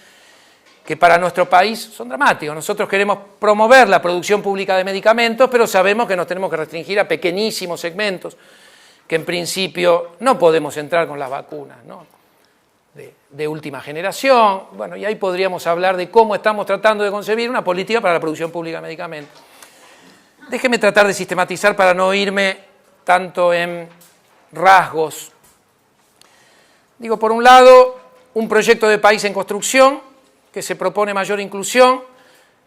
que para nuestro país son dramáticas. Nosotros queremos promover la producción pública de medicamentos, pero sabemos que nos tenemos que restringir a pequeñísimos segmentos, que en principio no podemos entrar con las vacunas, ¿no?, de última generación. Bueno, y ahí podríamos hablar de cómo estamos tratando de concebir una política para la producción pública de medicamentos. Déjeme tratar de sistematizar para no irme tanto en rasgos. Digo, por un lado, un proyecto de país en construcción que se propone mayor inclusión,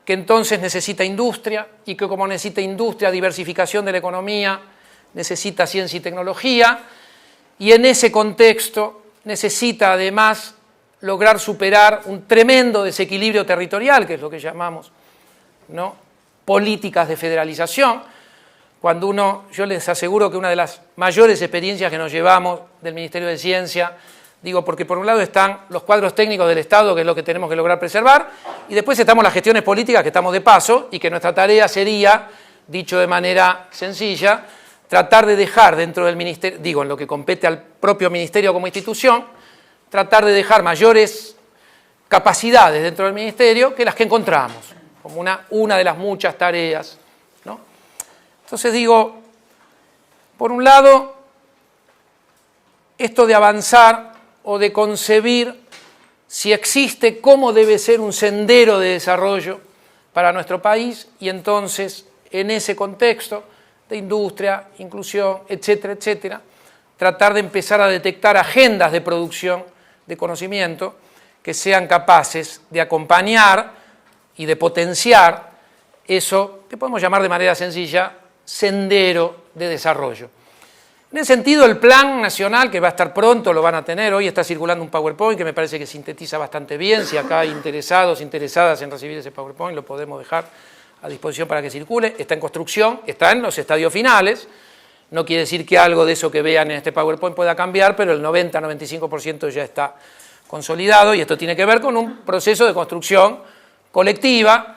que entonces necesita industria y que como necesita industria, diversificación de la economía, necesita ciencia y tecnología y en ese contexto necesita además lograr superar un tremendo desequilibrio territorial, que es lo que llamamos, ¿no?, políticas de federalización. Cuando yo les aseguro que una de las mayores experiencias que nos llevamos del Ministerio de Ciencia, digo, porque por un lado están los cuadros técnicos del Estado, que es lo que tenemos que lograr preservar, y después estamos las gestiones políticas, que estamos de paso, y que nuestra tarea sería, dicho de manera sencilla, tratar de dejar dentro del Ministerio, digo, en lo que compete al propio Ministerio como institución, tratar de dejar mayores capacidades dentro del Ministerio que las que encontramos, como una de las muchas tareas, ¿no? Entonces digo, por un lado, esto de avanzar o de concebir si existe cómo debe ser un sendero de desarrollo para nuestro país y entonces en ese contexto de industria, inclusión, etcétera, etcétera, tratar de empezar a detectar agendas de producción de conocimiento que sean capaces de acompañar y de potenciar eso que podemos llamar de manera sencilla sendero de desarrollo. En ese sentido, el Plan Nacional, que va a estar pronto, lo van a tener, hoy está circulando un PowerPoint que me parece que sintetiza bastante bien. Si acá hay interesados, interesadas en recibir ese PowerPoint, lo podemos dejar a disposición para que circule. Está en construcción, está en los estadios finales. No quiere decir que algo de eso que vean en este PowerPoint pueda cambiar, pero el 90-95% ya está consolidado, y esto tiene que ver con un proceso de construcción colectiva,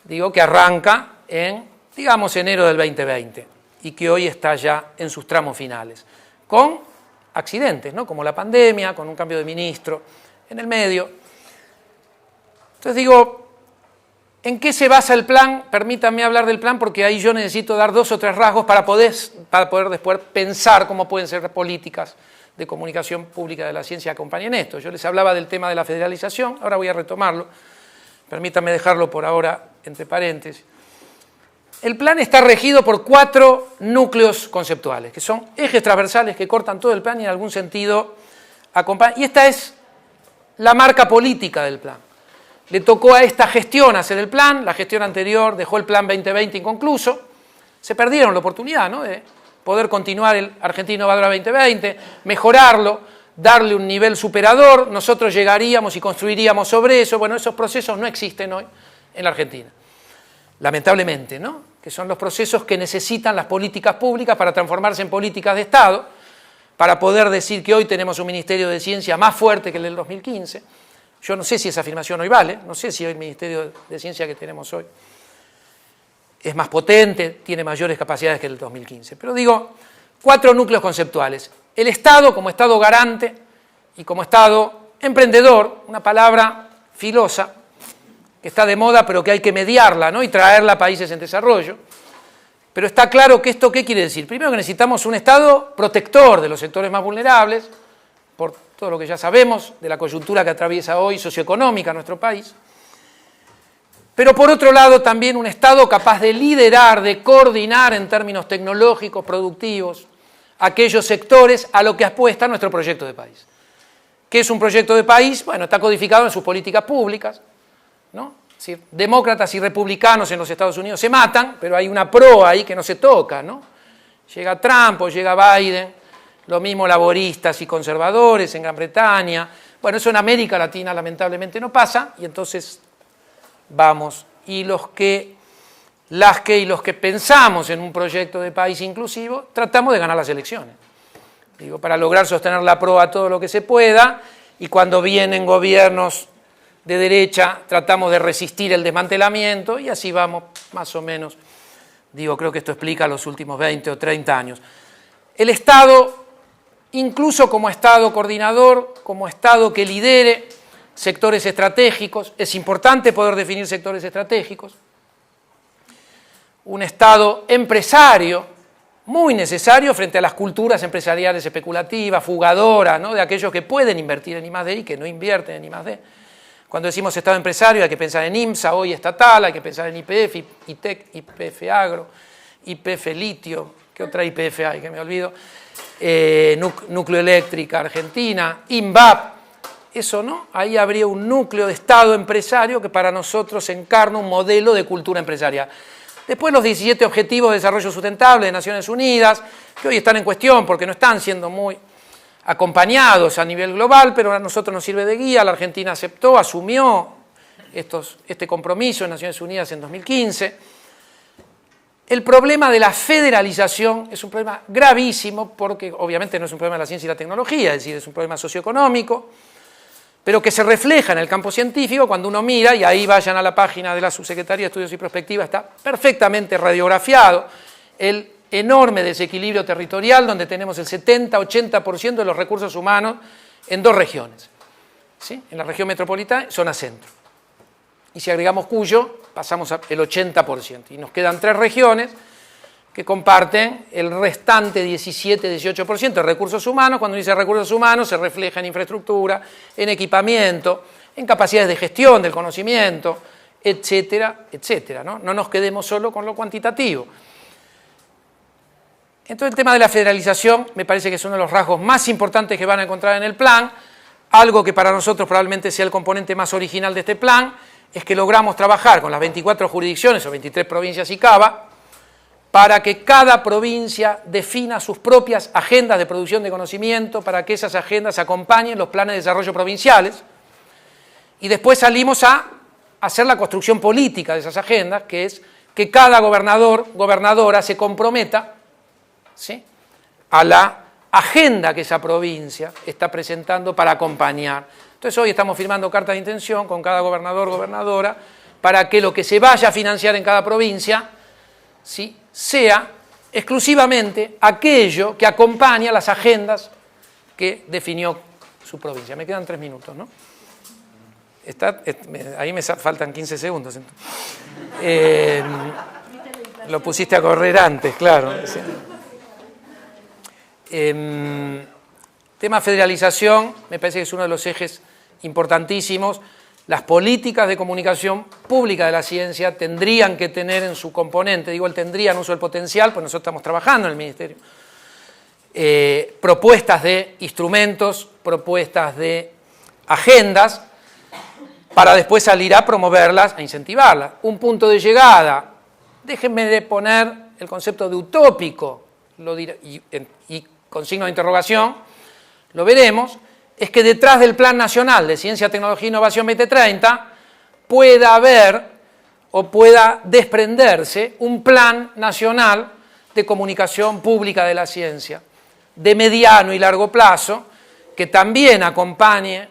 digo, que arranca en, digamos, enero del 2020 y que hoy está ya en sus tramos finales, con accidentes, ¿no?, como la pandemia, con un cambio de ministro en el medio. Entonces digo, ¿en qué se basa el plan? Permítanme hablar del plan porque ahí yo necesito dar 2 o 3 rasgos para poder después pensar cómo pueden ser políticas de comunicación pública de la ciencia que acompañen esto. Yo les hablaba del tema de la federalización, ahora voy a retomarlo. Permítanme dejarlo por ahora entre paréntesis. El plan está regido por 4 núcleos conceptuales, que son ejes transversales que cortan todo el plan y en algún sentido acompañan. Y esta es la marca política del plan. Le tocó a esta gestión hacer el plan, la gestión anterior dejó el plan 2020 inconcluso, se perdieron la oportunidad, ¿no?, de poder continuar el Argentina Innovadora 2020, mejorarlo, darle un nivel superador, nosotros llegaríamos y construiríamos sobre eso. Bueno, esos procesos no existen hoy en la Argentina, lamentablemente, ¿no?, que son los procesos que necesitan las políticas públicas para transformarse en políticas de Estado, para poder decir que hoy tenemos un Ministerio de Ciencia más fuerte que el del 2015. Yo no sé si esa afirmación hoy vale, no sé si hoy el Ministerio de Ciencia que tenemos hoy es más potente, tiene mayores capacidades que el del 2015. Pero digo, 4 núcleos conceptuales. El Estado como Estado garante y como Estado emprendedor, una palabra filosa, que está de moda pero que hay que mediarla, ¿no?, y traerla a países en desarrollo. Pero está claro que esto, ¿qué quiere decir? Primero que necesitamos un Estado protector de los sectores más vulnerables, por todo lo que ya sabemos de la coyuntura que atraviesa hoy socioeconómica nuestro país. Pero por otro lado también un Estado capaz de liderar, de coordinar en términos tecnológicos, productivos, aquellos sectores a lo que apuesta nuestro proyecto de país. ¿Qué es un proyecto de país? Bueno, está codificado en sus políticas públicas, ¿no? Es decir, demócratas y republicanos en los Estados Unidos se matan, pero hay una proa ahí que no se toca, ¿no? Llega Trump o llega Biden, lo mismo laboristas y conservadores en Gran Bretaña. Bueno, eso en América Latina lamentablemente no pasa, y entonces vamos, y los que pensamos en un proyecto de país inclusivo, tratamos de ganar las elecciones. Digo, para lograr sostener la proa todo lo que se pueda, y cuando vienen gobiernos de derecha, tratamos de resistir el desmantelamiento, y así vamos más o menos. Digo, creo que esto explica los últimos 20 o 30 años. El Estado, incluso como Estado coordinador, como Estado que lidere sectores estratégicos, es importante poder definir sectores estratégicos. Un Estado empresario, muy necesario frente a las culturas empresariales especulativas, fugadoras, ¿no?, de aquellos que pueden invertir en I+D y que no invierten en I+D. Cuando decimos Estado empresario hay que pensar en IMSA, hoy estatal, hay que pensar en YPF, ITEC, YPF Agro, YPF Litio, ¿qué otra YPF hay que me olvido? Núcleo Eléctrica Argentina, INVAP, eso, ¿no? Ahí habría un núcleo de Estado empresario que para nosotros encarna un modelo de cultura empresarial. Después los 17 Objetivos de Desarrollo Sustentable de Naciones Unidas, que hoy están en cuestión porque no están siendo muy acompañados a nivel global, pero a nosotros nos sirve de guía. La Argentina aceptó, asumió este compromiso en Naciones Unidas en 2015. El problema de la federalización es un problema gravísimo porque obviamente no es un problema de la ciencia y la tecnología, es decir, es un problema socioeconómico, pero que se refleja en el campo científico cuando uno mira, y ahí vayan a la página de la Subsecretaría de Estudios y Prospectiva, está perfectamente radiografiado el enorme desequilibrio territorial donde tenemos el 70-80% de los recursos humanos en 2 regiones, ¿sí?, en la región metropolitana, zona centro. Y si agregamos Cuyo, pasamos al 80%. Y nos quedan 3 regiones que comparten el restante 17-18% de recursos humanos. Cuando dice recursos humanos se refleja en infraestructura, en equipamiento, en capacidades de gestión del conocimiento, etcétera, etcétera, ¿no? No nos quedemos solo con lo cuantitativo. Entonces el tema de la federalización me parece que es uno de los rasgos más importantes que van a encontrar en el plan. Algo que para nosotros probablemente sea el componente más original de este plan es que logramos trabajar con las 24 jurisdicciones o 23 provincias y Cava para que cada provincia defina sus propias agendas de producción de conocimiento, para que esas agendas acompañen los planes de desarrollo provinciales. Y después salimos a hacer la construcción política de esas agendas, que es que cada gobernador, gobernadora se comprometa, ¿sí?, a la agenda que esa provincia está presentando para acompañar. Entonces hoy estamos firmando cartas de intención con cada gobernador, gobernadora, para que lo que se vaya a financiar en cada provincia, ¿sí?, sea exclusivamente aquello que acompaña las agendas que definió su provincia. Me quedan 3 minutos, ¿no? Ahí me faltan 15 segundos. Lo pusiste a correr antes, claro. Tema federalización, me parece que es uno de los ejes importantísimos. Las políticas de comunicación pública de la ciencia tendrían que tener en su componente, digo el tendrían, uso del potencial, pues nosotros estamos trabajando en el Ministerio, propuestas de instrumentos, propuestas de agendas, para después salir a promoverlas, a incentivarlas. Un punto de llegada, déjenme de poner el concepto de utópico, y con signo de interrogación, lo veremos, es que detrás del Plan Nacional de Ciencia, Tecnología e Innovación 2030 pueda haber o pueda desprenderse un Plan Nacional de Comunicación Pública de la Ciencia, de mediano y largo plazo, que también acompañe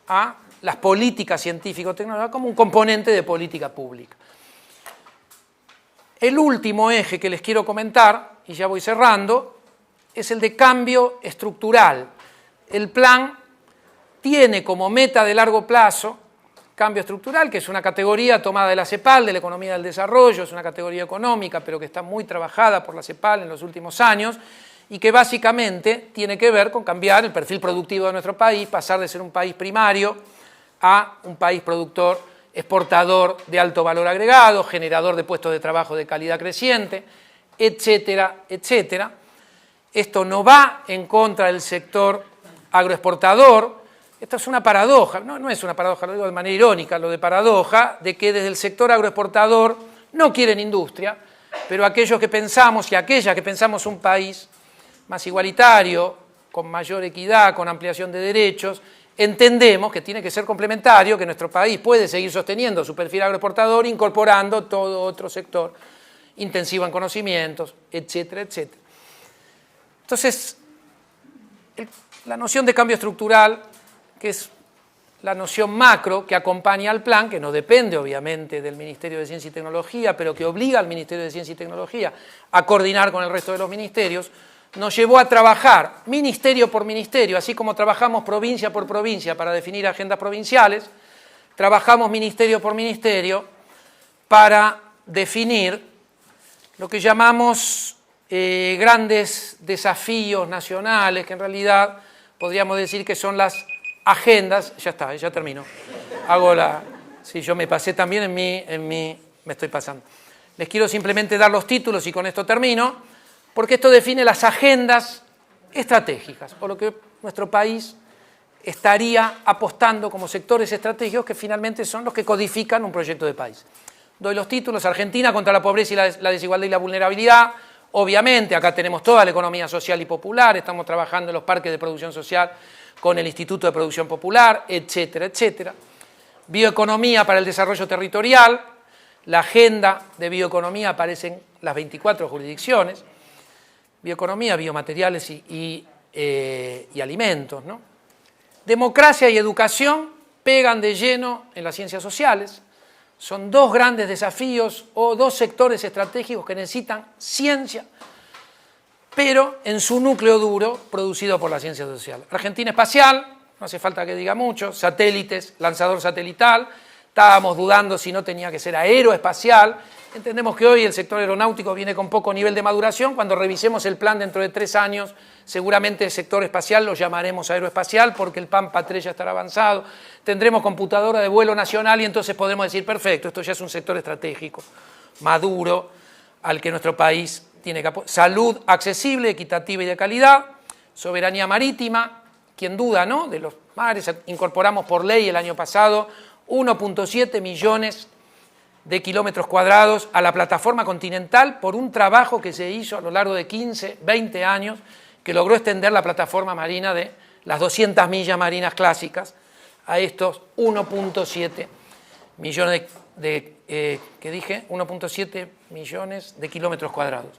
a las políticas científico-tecnológicas como un componente de política pública. El último eje que les quiero comentar, y ya voy cerrando, es el de cambio estructural. El plan tiene como meta de largo plazo cambio estructural, que es una categoría tomada de la CEPAL, de la economía del desarrollo, es una categoría económica, pero que está muy trabajada por la CEPAL en los últimos años, y que básicamente tiene que ver con cambiar el perfil productivo de nuestro país, pasar de ser un país primario a un país productor, exportador de alto valor agregado, generador de puestos de trabajo de calidad creciente, etcétera, etcétera. Esto no va en contra del sector agroexportador. Esto es una paradoja, no es una paradoja, lo digo de manera irónica, lo de paradoja, de que desde el sector agroexportador no quieren industria, pero aquellos que pensamos y aquellas que pensamos un país más igualitario, con mayor equidad, con ampliación de derechos, entendemos que tiene que ser complementario, que nuestro país puede seguir sosteniendo su perfil agroexportador incorporando todo otro sector intensivo en conocimientos, etcétera, etcétera. Entonces, la noción de cambio estructural, que es la noción macro que acompaña al plan, que no depende obviamente del Ministerio de Ciencia y Tecnología, pero que obliga al Ministerio de Ciencia y Tecnología a coordinar con el resto de los ministerios, nos llevó a trabajar ministerio por ministerio, así como trabajamos provincia por provincia para definir agendas provinciales, trabajamos ministerio por ministerio para definir lo que llamamos grandes desafíos nacionales, que en realidad podríamos decir que son las agendas. Ya está, ya termino. Si yo me pasé también me estoy pasando. Les quiero simplemente dar los títulos y con esto termino, porque esto define las agendas estratégicas, o lo que nuestro país estaría apostando como sectores estratégicos que finalmente son los que codifican un proyecto de país. Doy los títulos: Argentina contra la pobreza y la desigualdad y la vulnerabilidad. Obviamente, acá tenemos toda la economía social y popular, estamos trabajando en los parques de producción social con el Instituto de Producción Popular, etcétera, etcétera. Bioeconomía para el desarrollo territorial. La agenda de bioeconomía aparece en las 24 jurisdicciones. Bioeconomía, biomateriales y alimentos, ¿no? Democracia y educación pegan de lleno en las ciencias sociales. Son dos grandes desafíos o dos sectores estratégicos que necesitan ciencia, pero en su núcleo duro producido por la ciencia social. Argentina espacial, no hace falta que diga mucho, satélites, lanzador satelital, estábamos dudando si no tenía que ser aeroespacial. Entendemos que hoy el sector aeronáutico viene con poco nivel de maduración. Cuando revisemos el plan dentro de 3 años, seguramente el sector espacial lo llamaremos aeroespacial porque el PAMPA-3 ya estará avanzado. Tendremos computadora de vuelo nacional y entonces podemos decir, perfecto, esto ya es un sector estratégico, maduro, al que nuestro país tiene que salud accesible, equitativa y de calidad, soberanía marítima, quien duda, ¿no?, de los mares. Incorporamos por ley el año pasado 1.7 millones de kilómetros cuadrados a la plataforma continental por un trabajo que se hizo a lo largo de 15, 20 años, que logró extender la plataforma marina de las 200 millas marinas clásicas a estos 1.7 millones ¿qué dije? 1.7 millones de kilómetros cuadrados.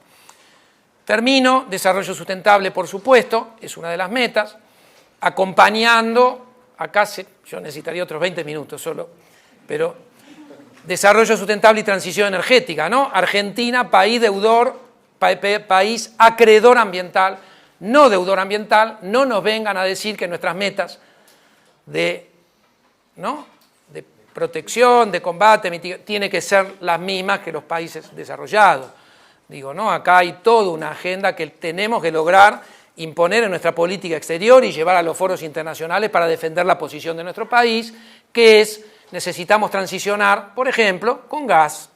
Termino, desarrollo sustentable, por supuesto, es una de las metas, acompañando, yo necesitaría otros 20 minutos solo, pero desarrollo sustentable y transición energética, ¿no? Argentina, país deudor, país acreedor ambiental, no deudor ambiental. No nos vengan a decir que nuestras metas de protección, de combate, tiene que ser las mismas que los países desarrollados. Digo, ¿no? Acá hay toda una agenda que tenemos que lograr imponer en nuestra política exterior y llevar a los foros internacionales para defender la posición de nuestro país, que es, necesitamos transicionar, por ejemplo, con gas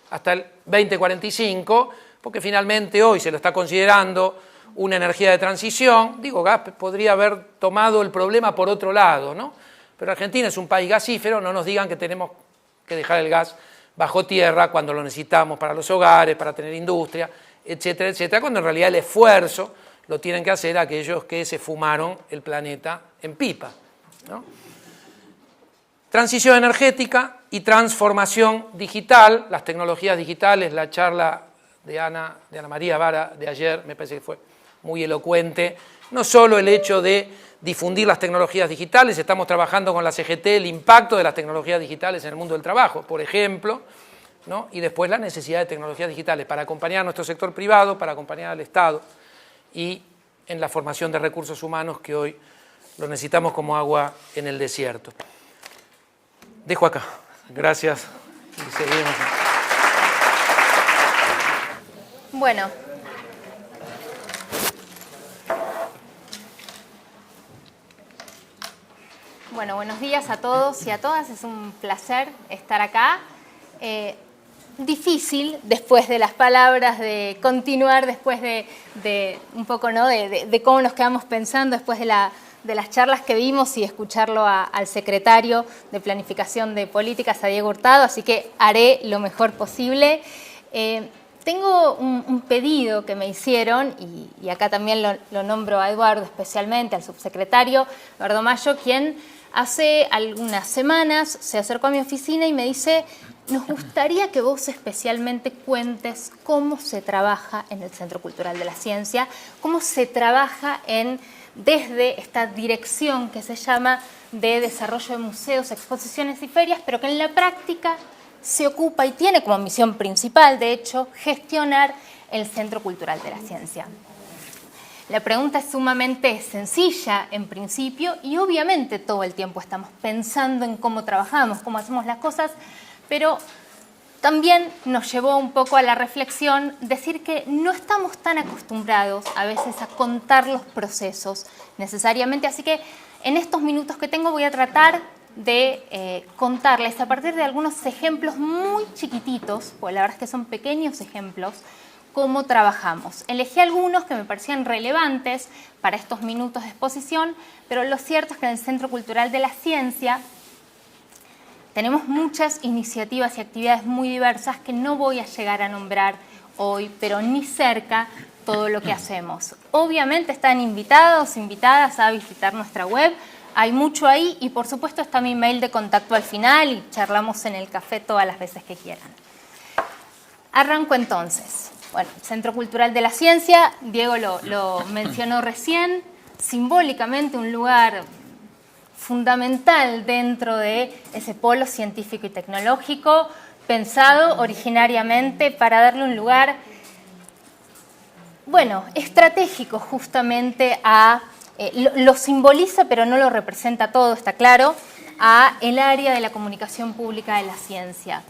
hasta el 2045, porque finalmente hoy se lo está considerando una energía de transición. Digo, gas podría haber tomado el problema por otro lado, ¿no? Pero Argentina es un país gasífero, no nos digan que tenemos que dejar el gas bajo tierra cuando lo necesitamos para los hogares, para tener industria, etcétera, etcétera, cuando en realidad el esfuerzo lo tienen que hacer aquellos que se fumaron el planeta en pipa, ¿no? Transición energética y transformación digital, las tecnologías digitales. La charla de Ana María Vara de ayer me parece que fue muy elocuente. No solo el hecho de difundir las tecnologías digitales, estamos trabajando con la CGT el impacto de las tecnologías digitales en el mundo del trabajo, por ejemplo, ¿no? Y después la necesidad de tecnologías digitales para acompañar a nuestro sector privado, para acompañar al Estado y en la formación de recursos humanos que hoy lo necesitamos como agua en el desierto. Dejo acá. Gracias. Y seguimos. Bueno. Bueno, buenos días a todos y a todas. Es un placer estar acá. Difícil, después de las palabras, de continuar después de un poco, ¿no?, de cómo nos quedamos pensando después de las charlas que vimos y escucharlo al secretario de Planificación de Políticas, a Diego Hurtado, así que haré lo mejor posible. Tengo un pedido que me hicieron, y acá también lo nombro a Eduardo especialmente, al subsecretario Eduardo Mayo, quien hace algunas semanas se acercó a mi oficina y me dice: nos gustaría que vos especialmente cuentes cómo se trabaja en el Centro Cultural de la Ciencia, cómo se trabaja desde esta dirección que se llama de desarrollo de museos, exposiciones y ferias, pero que en la práctica se ocupa y tiene como misión principal, de hecho, gestionar el Centro Cultural de la Ciencia. La pregunta es sumamente sencilla en principio y obviamente todo el tiempo estamos pensando en cómo trabajamos, cómo hacemos las cosas, pero también nos llevó un poco a la reflexión decir que no estamos tan acostumbrados a veces a contar los procesos necesariamente, así que en estos minutos que tengo voy a tratar de contarles a partir de algunos ejemplos muy chiquititos, pues la verdad es que son pequeños ejemplos, cómo trabajamos. Elegí algunos que me parecían relevantes para estos minutos de exposición, pero lo cierto es que en el Centro Cultural de la Ciencia tenemos muchas iniciativas y actividades muy diversas que no voy a llegar a nombrar hoy, pero ni cerca todo lo que hacemos. Obviamente están invitados, invitadas a visitar nuestra web, hay mucho ahí y por supuesto está mi mail de contacto al final y charlamos en el café todas las veces que quieran. Arranco entonces. Bueno, Centro Cultural de la Ciencia, Diego lo mencionó recién, simbólicamente un lugar fundamental dentro de ese polo científico y tecnológico, pensado originariamente para darle un lugar, bueno, estratégico justamente a, lo simboliza pero no lo representa todo, está claro, a el área de la comunicación pública de la ciencia.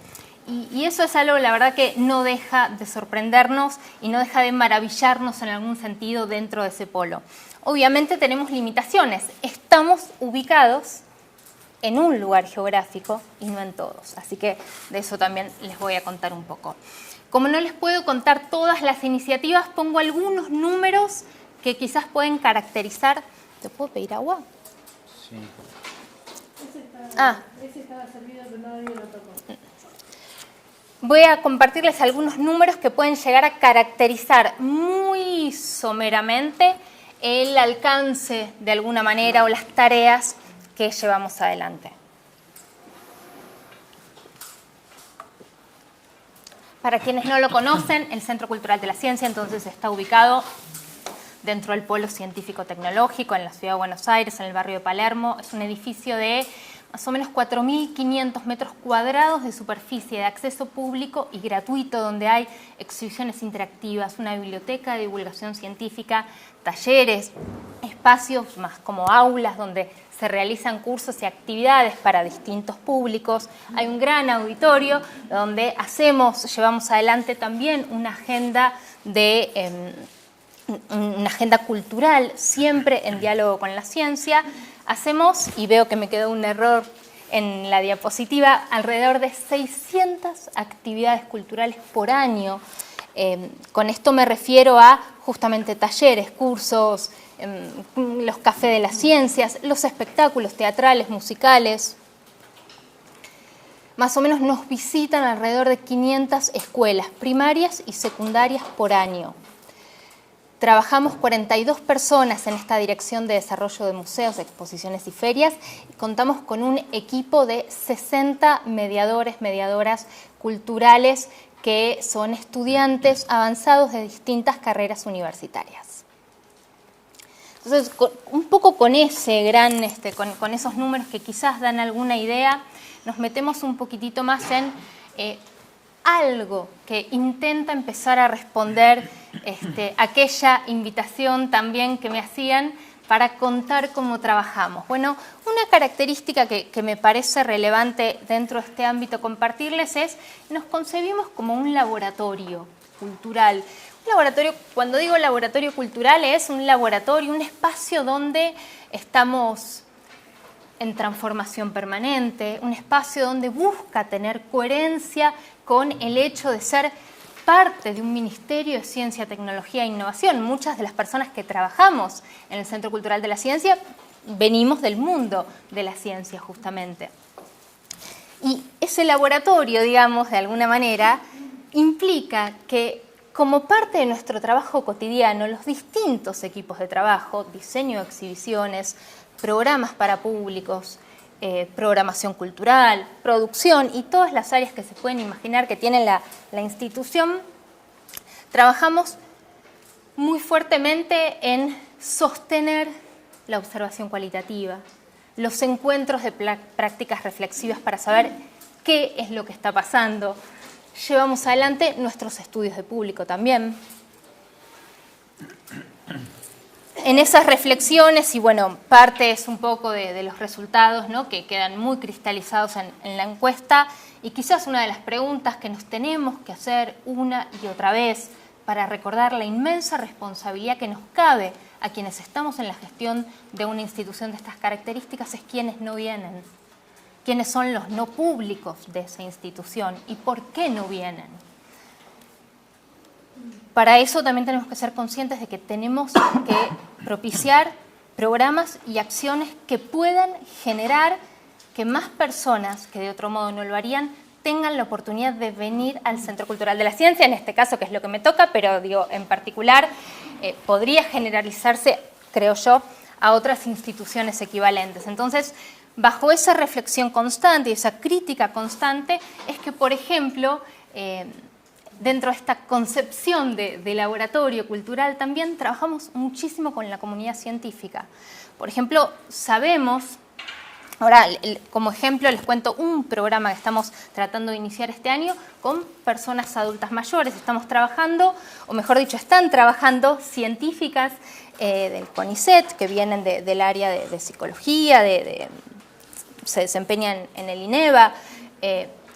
Y eso es algo, la verdad, que no deja de sorprendernos y no deja de maravillarnos en algún sentido dentro de ese polo. Obviamente tenemos limitaciones, estamos ubicados en un lugar geográfico y no en todos, así que de eso también les voy a contar un poco. Como no les puedo contar todas las iniciativas, pongo algunos números que quizás pueden caracterizar. ¿Te puedo pedir agua? Sí. Ese estaba servido, pero nadie lo tocó. Voy a compartirles algunos números que pueden llegar a caracterizar muy someramente el alcance de alguna manera o las tareas que llevamos adelante. Para quienes no lo conocen, el Centro Cultural de la Ciencia entonces está ubicado dentro del Polo Científico-Tecnológico en la Ciudad de Buenos Aires, en el barrio de Palermo. Es un edificio de más o menos 4.500 metros cuadrados de superficie de acceso público y gratuito, donde hay exhibiciones interactivas, una biblioteca de divulgación científica, talleres, espacios más como aulas donde se realizan cursos y actividades para distintos públicos. Hay un gran auditorio donde llevamos adelante también una agenda cultural, siempre en diálogo con la ciencia. Hacemos, y veo que me quedó un error en la diapositiva, alrededor de 600 actividades culturales por año. Con esto me refiero a justamente talleres, cursos, los cafés de las ciencias, los espectáculos teatrales, musicales. Más o menos nos visitan alrededor de 500 escuelas primarias y secundarias por año. Trabajamos 42 personas en esta dirección de desarrollo de museos, exposiciones y ferias. Contamos con un equipo de 60 mediadores, mediadoras culturales que son estudiantes avanzados de distintas carreras universitarias. Entonces, un poco con con esos números que quizás dan alguna idea, nos metemos un poquitito más en algo que intenta empezar a responder aquella invitación también que me hacían para contar cómo trabajamos. Bueno, una característica que me parece relevante dentro de este ámbito compartirles es nos concebimos como un laboratorio cultural. Un laboratorio, cuando digo laboratorio cultural, es un laboratorio, un espacio donde estamos en transformación permanente, un espacio donde busca tener coherencia con el hecho de ser parte de un Ministerio de Ciencia, Tecnología e Innovación. Muchas de las personas que trabajamos en el Centro Cultural de la Ciencia venimos del mundo de la ciencia, justamente. Y ese laboratorio, digamos, de alguna manera, implica que como parte de nuestro trabajo cotidiano, los distintos equipos de trabajo, diseño de exhibiciones, programas para públicos, programación cultural, producción y todas las áreas que se pueden imaginar que tiene la institución, trabajamos muy fuertemente en sostener la observación cualitativa, los encuentros de prácticas reflexivas para saber qué es lo que está pasando. Llevamos adelante nuestros estudios de público también. En esas reflexiones, y bueno, parte es un poco de los resultados, ¿no?, que quedan muy cristalizados en la encuesta, y quizás una de las preguntas que nos tenemos que hacer una y otra vez para recordar la inmensa responsabilidad que nos cabe a quienes estamos en la gestión de una institución de estas características es quiénes no vienen, quiénes son los no públicos de esa institución y por qué no vienen. Para eso también tenemos que ser conscientes de que tenemos que propiciar programas y acciones que puedan generar que más personas, que de otro modo no lo harían, tengan la oportunidad de venir al Centro Cultural de la Ciencia, en este caso que es lo que me toca, pero digo, en particular podría generalizarse, creo yo, a otras instituciones equivalentes. Entonces, bajo esa reflexión constante y esa crítica constante es que, por ejemplo, dentro de esta concepción de laboratorio cultural también trabajamos muchísimo con la comunidad científica. Por ejemplo, sabemos, ahora como ejemplo les cuento un programa que estamos tratando de iniciar este año con personas adultas mayores. Estamos trabajando, o mejor dicho, están trabajando científicas del CONICET que vienen del área de psicología, se desempeñan en el INEVA,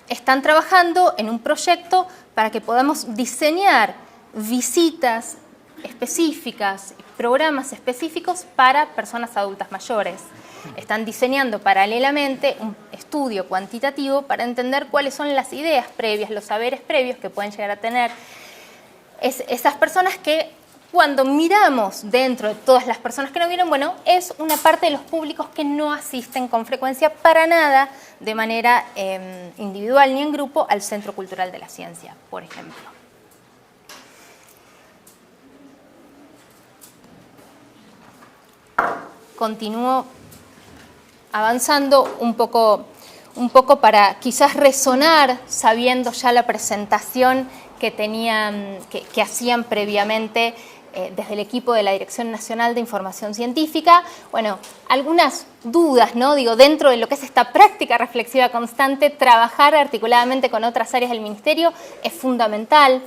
están trabajando en un proyecto para que podamos diseñar visitas específicas, programas específicos para personas adultas mayores. están diseñando paralelamente un estudio cuantitativo para entender cuáles son las ideas previas, los saberes previos que pueden llegar a tener esas personas que cuando miramos dentro de todas las personas que no vienen, bueno, es una parte de los públicos que no asisten con frecuencia para nada de manera individual ni en grupo al Centro Cultural de la Ciencia, por ejemplo. Continúo avanzando un poco para quizás resonar, sabiendo ya la presentación que hacían previamente desde el equipo de la Dirección Nacional de Información Científica. Bueno, algunas dudas, ¿no? Digo, dentro de lo que es esta práctica reflexiva constante, trabajar articuladamente con otras áreas del Ministerio es fundamental.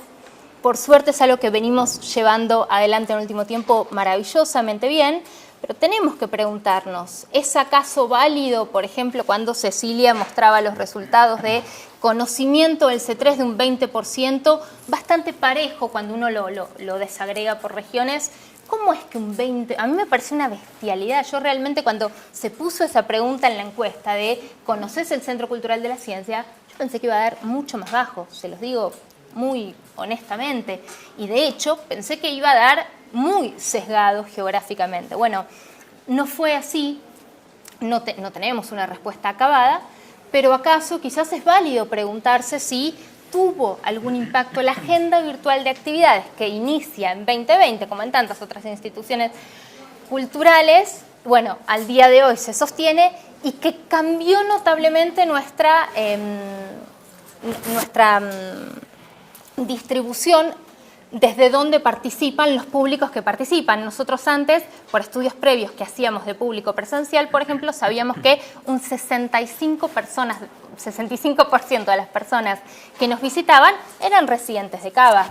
Por suerte es algo que venimos llevando adelante en el último tiempo maravillosamente bien, pero tenemos que preguntarnos, ¿es acaso válido, por ejemplo, cuando Cecilia mostraba los resultados de conocimiento del C3 de un 20%, bastante parejo cuando uno lo desagrega por regiones? ¿Cómo es que un 20%? A mí me parece una bestialidad. Yo realmente cuando se puso esa pregunta en la encuesta de ¿conoces el Centro Cultural de la Ciencia? Yo pensé que iba a dar mucho más bajo, se los digo muy honestamente. Y de hecho pensé que iba a dar muy sesgado geográficamente. Bueno, no fue así, no tenemos una respuesta acabada, pero acaso quizás es válido preguntarse si tuvo algún impacto la agenda virtual de actividades que inicia en 2020, como en tantas otras instituciones culturales, bueno, al día de hoy se sostiene y que cambió notablemente nuestra distribución desde donde participan los públicos que participan. Nosotros antes, por estudios previos que hacíamos de público presencial, por ejemplo, sabíamos que un 65% de las personas que nos visitaban eran residentes de Cava.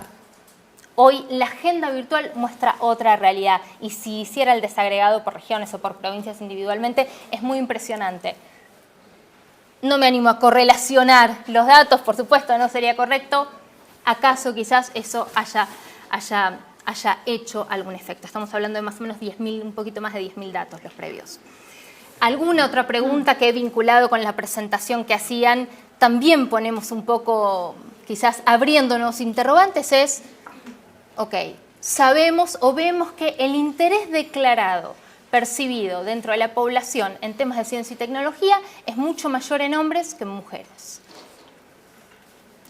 Hoy la agenda virtual muestra otra realidad y si hiciera el desagregado por regiones o por provincias individualmente es muy impresionante. No me animo a correlacionar los datos, por supuesto, no sería correcto. ¿Acaso quizás eso haya hecho algún efecto? Estamos hablando de más o menos 10.000, un poquito más de 10.000 datos los previos. ¿Alguna otra pregunta que he vinculado con la presentación que hacían? También ponemos un poco, quizás abriéndonos interrogantes, es, ok, sabemos o vemos que el interés declarado, percibido dentro de la población en temas de ciencia y tecnología es mucho mayor en hombres que en mujeres.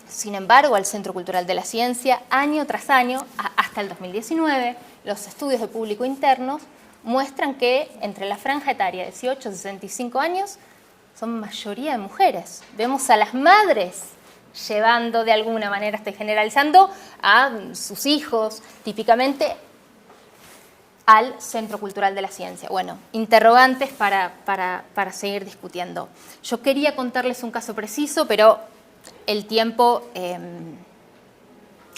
Sin embargo, al Centro Cultural de la Ciencia, año tras año, hasta el 2019, los estudios de público internos muestran que entre la franja etaria de 18 y 65 años son mayoría de mujeres. Vemos a las madres llevando de alguna manera, estoy generalizando, a sus hijos, típicamente al Centro Cultural de la Ciencia. Bueno, interrogantes para seguir discutiendo. Yo quería contarles un caso preciso, pero el tiempo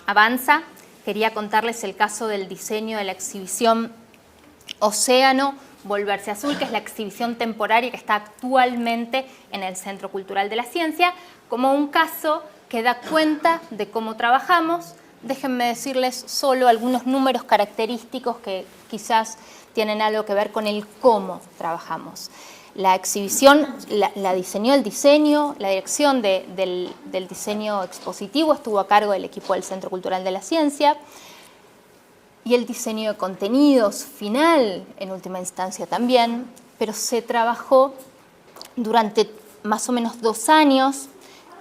avanza. Quería contarles el caso del diseño de la exhibición Océano, Volverse Azul, que es la exhibición temporaria que está actualmente en el Centro Cultural de la Ciencia, como un caso que da cuenta de cómo trabajamos. Déjenme decirles solo algunos números característicos que quizás tienen algo que ver con el cómo trabajamos. La exhibición la diseñó el diseño, la dirección del diseño expositivo estuvo a cargo del equipo del Centro Cultural de la Ciencia y el diseño de contenidos final, en última instancia también, pero se trabajó durante más o menos 2 años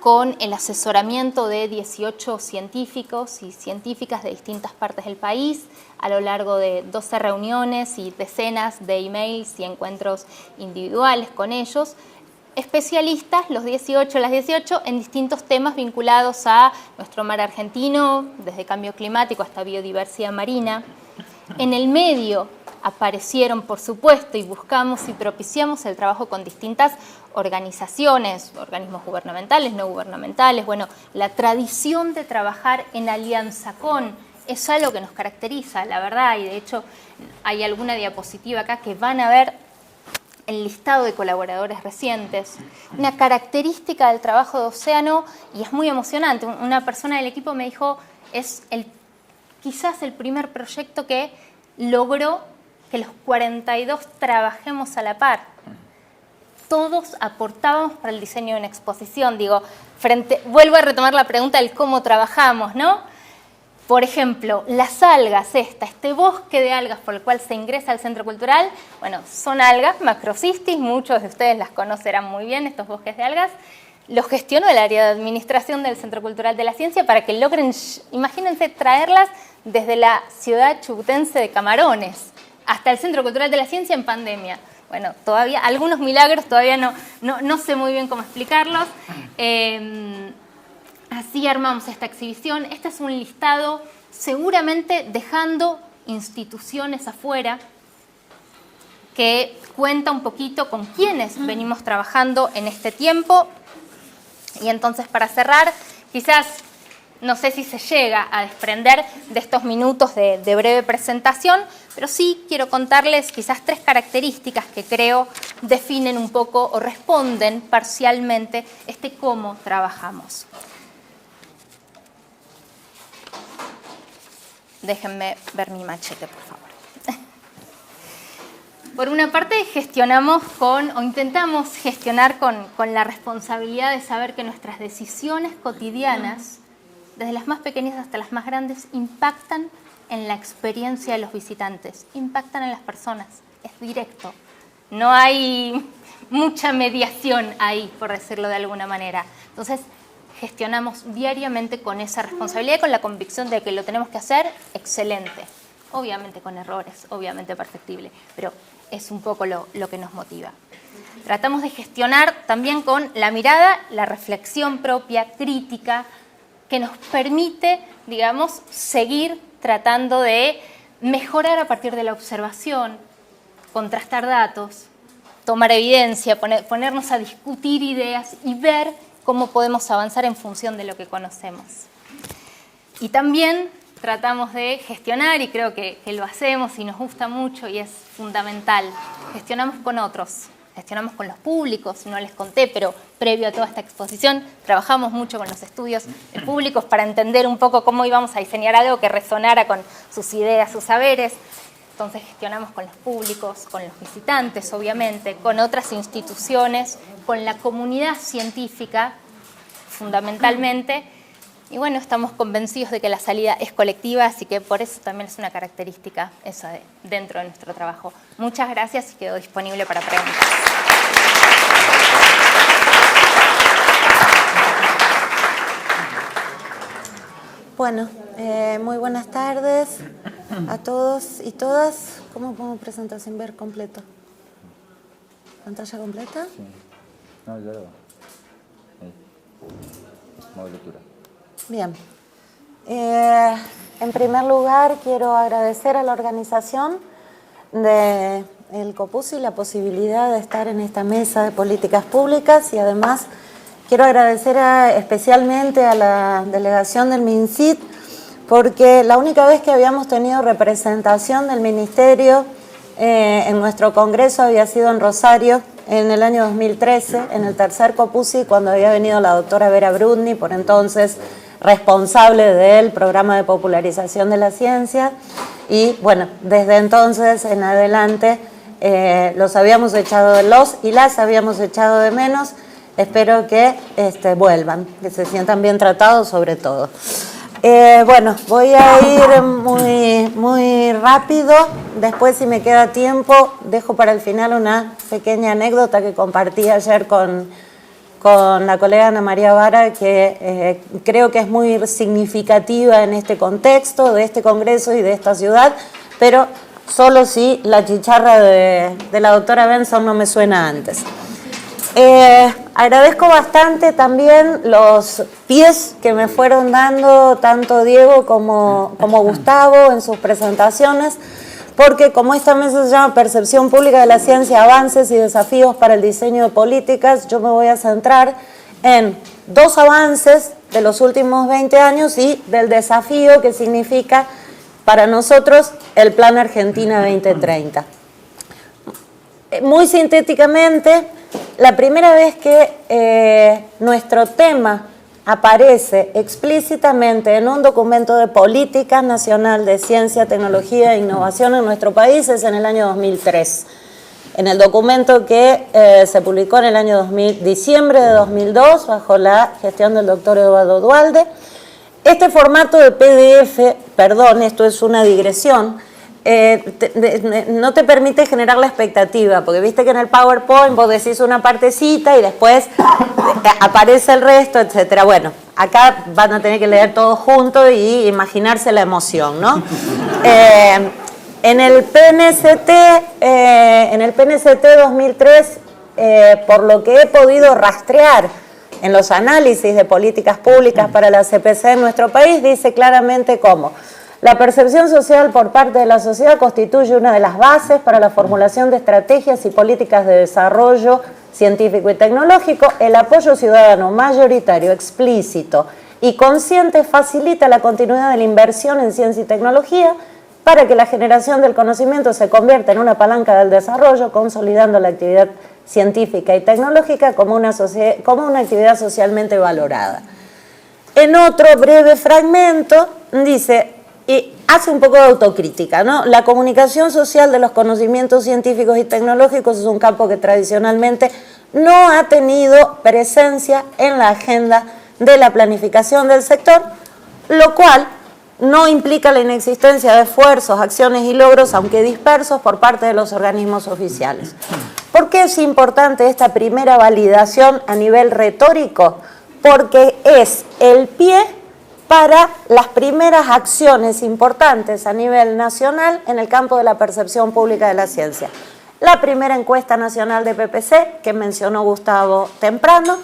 con el asesoramiento de 18 científicos y científicas de distintas partes del país a lo largo de 12 reuniones y decenas de emails y encuentros individuales con ellos, especialistas, las 18, en distintos temas vinculados a nuestro mar argentino, desde cambio climático hasta biodiversidad marina. En el medio aparecieron, por supuesto, y buscamos y propiciamos el trabajo con distintas organizaciones, organismos gubernamentales, no gubernamentales. Bueno, la tradición de trabajar en alianza con es algo que nos caracteriza, la verdad, y de hecho hay alguna diapositiva acá que van a ver el listado de colaboradores recientes. Una característica del trabajo de Océano, y es muy emocionante, una persona del equipo me dijo, es quizás el primer proyecto que logró que los 42 trabajemos a la par. todos aportábamos para el diseño de una exposición. Digo, vuelvo a retomar la pregunta del cómo trabajamos, ¿no? Por ejemplo, las algas, este bosque de algas por el cual se ingresa al Centro Cultural, bueno, son algas, Macrocystis, muchos de ustedes las conocerán muy bien, estos bosques de algas. Los gestionó el área de administración del Centro Cultural de la Ciencia para que logren, imagínense, traerlas desde la ciudad chubutense de Camarones hasta el Centro Cultural de la Ciencia en pandemia. Bueno, todavía, algunos milagros todavía no sé muy bien cómo explicarlos. Así armamos esta exhibición. Este es un listado, seguramente dejando instituciones afuera, que cuenta un poquito con quiénes venimos trabajando en este tiempo. Y entonces, para cerrar, quizás, no sé si se llega a desprender de estos minutos de breve presentación, pero sí quiero contarles quizás 3 características que creo definen un poco o responden parcialmente cómo trabajamos. Déjenme ver mi machete, por favor. Por una parte, intentamos gestionar con la responsabilidad de saber que nuestras decisiones cotidianas, desde las más pequeñas hasta las más grandes, impactan en la experiencia de los visitantes, impactan en las personas, es directo. No hay mucha mediación ahí, por decirlo de alguna manera. Entonces, gestionamos diariamente con esa responsabilidad y con la convicción de que lo tenemos que hacer excelente. Obviamente con errores, obviamente perfectible, pero es un poco lo que nos motiva. Tratamos de gestionar también con la mirada, la reflexión propia, crítica, que nos permite, digamos, seguir tratando de mejorar a partir de la observación, contrastar datos, tomar evidencia, ponernos a discutir ideas y ver cómo podemos avanzar en función de lo que conocemos. Y también tratamos de gestionar, y creo que lo hacemos y nos gusta mucho y es fundamental, gestionamos con otros, gestionamos con los públicos, no les conté, pero previo a toda esta exposición trabajamos mucho con los estudios de públicos para entender un poco cómo íbamos a diseñar algo que resonara con sus ideas, sus saberes. Entonces gestionamos con los públicos, con los visitantes, obviamente, con otras instituciones, con la comunidad científica, fundamentalmente. Y bueno, estamos convencidos de que la salida es colectiva, así que por eso también es una característica esa dentro de nuestro trabajo. Muchas gracias y quedo disponible para preguntas. Bueno, muy buenas tardes a todos y todas. ¿Cómo podemos presentar sin ver completo? ¿Pantalla completa? Sí. No, ya lo va. Modo lectura. Bien. En primer lugar, quiero agradecer a la organización del COPUSI la posibilidad de estar en esta mesa de políticas públicas y además quiero agradecer especialmente a la delegación del MinCit porque la única vez que habíamos tenido representación del Ministerio en nuestro congreso había sido en Rosario en el año 2013, en el tercer COPUSI, cuando había venido la doctora Vera Brudny, por entonces responsable del programa de popularización de la ciencia, y bueno, desde entonces en adelante los y las habíamos echado de menos. Espero que vuelvan, que se sientan bien tratados sobre todo. Bueno, voy a ir muy rápido. Después, si me queda tiempo, dejo para el final una pequeña anécdota que compartí ayer con la colega Ana María Vara, que creo que es muy significativa en este contexto de este congreso y de esta ciudad, pero solo si la chicharra de la doctora Benson no me suena antes. Agradezco bastante también los pies que me fueron dando tanto Diego como Gustavo en sus presentaciones, porque como esta mesa se llama Percepción Pública de la Ciencia, Avances y Desafíos para el Diseño de Políticas, yo me voy a centrar en 2 avances de los últimos 20 años y del desafío que significa para nosotros el Plan Argentina 2030. Muy sintéticamente, la primera vez que nuestro tema aparece explícitamente en un documento de política nacional de ciencia, tecnología e innovación en nuestro país es en el año 2003. en el documento que se publicó en el año diciembre de 2002 bajo la gestión del doctor Eduardo Duhalde. Este formato de PDF, perdón, esto es una digresión, no te permite generar la expectativa, porque viste que en el PowerPoint vos decís una partecita y después aparece el resto, etcétera. Bueno, acá van a tener que leer todo junto y imaginarse la emoción, ¿no? En el PNCT 2003, por lo que he podido rastrear en los análisis de políticas públicas para la CPC en nuestro país, dice claramente cómo la percepción social por parte de la sociedad constituye una de las bases para la formulación de estrategias y políticas de desarrollo científico y tecnológico. El apoyo ciudadano mayoritario, explícito y consciente facilita la continuidad de la inversión en ciencia y tecnología para que la generación del conocimiento se convierta en una palanca del desarrollo, consolidando la actividad científica y tecnológica como una actividad socialmente valorada. En otro breve fragmento dice, y hace un poco de autocrítica, ¿no? La comunicación social de los conocimientos científicos y tecnológicos es un campo que tradicionalmente no ha tenido presencia en la agenda de la planificación del sector, lo cual no implica la inexistencia de esfuerzos, acciones y logros, aunque dispersos, por parte de los organismos oficiales. ¿Por qué es importante esta primera validación a nivel retórico? Porque es el pie para las primeras acciones importantes a nivel nacional en el campo de la percepción pública de la ciencia. La primera encuesta nacional de PPC, que mencionó Gustavo temprano,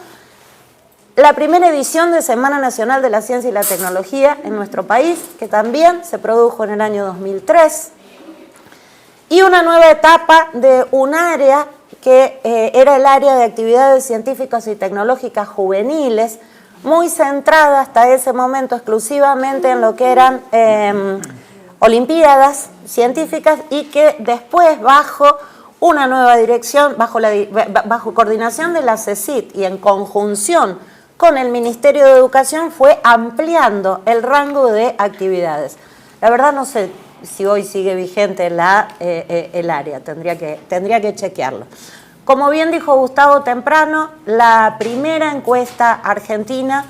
la primera edición de Semana Nacional de la Ciencia y la Tecnología en nuestro país, que también se produjo en el año 2003, y una nueva etapa de un área que era el área de actividades científicas y tecnológicas juveniles, muy centrada hasta ese momento exclusivamente en lo que eran olimpiadas científicas, y que después bajo una nueva dirección, bajo coordinación de la CECIT y en conjunción con el Ministerio de Educación, fue ampliando el rango de actividades. La verdad no sé si hoy sigue vigente el área, tendría que chequearlo. Como bien dijo Gustavo temprano, la primera encuesta argentina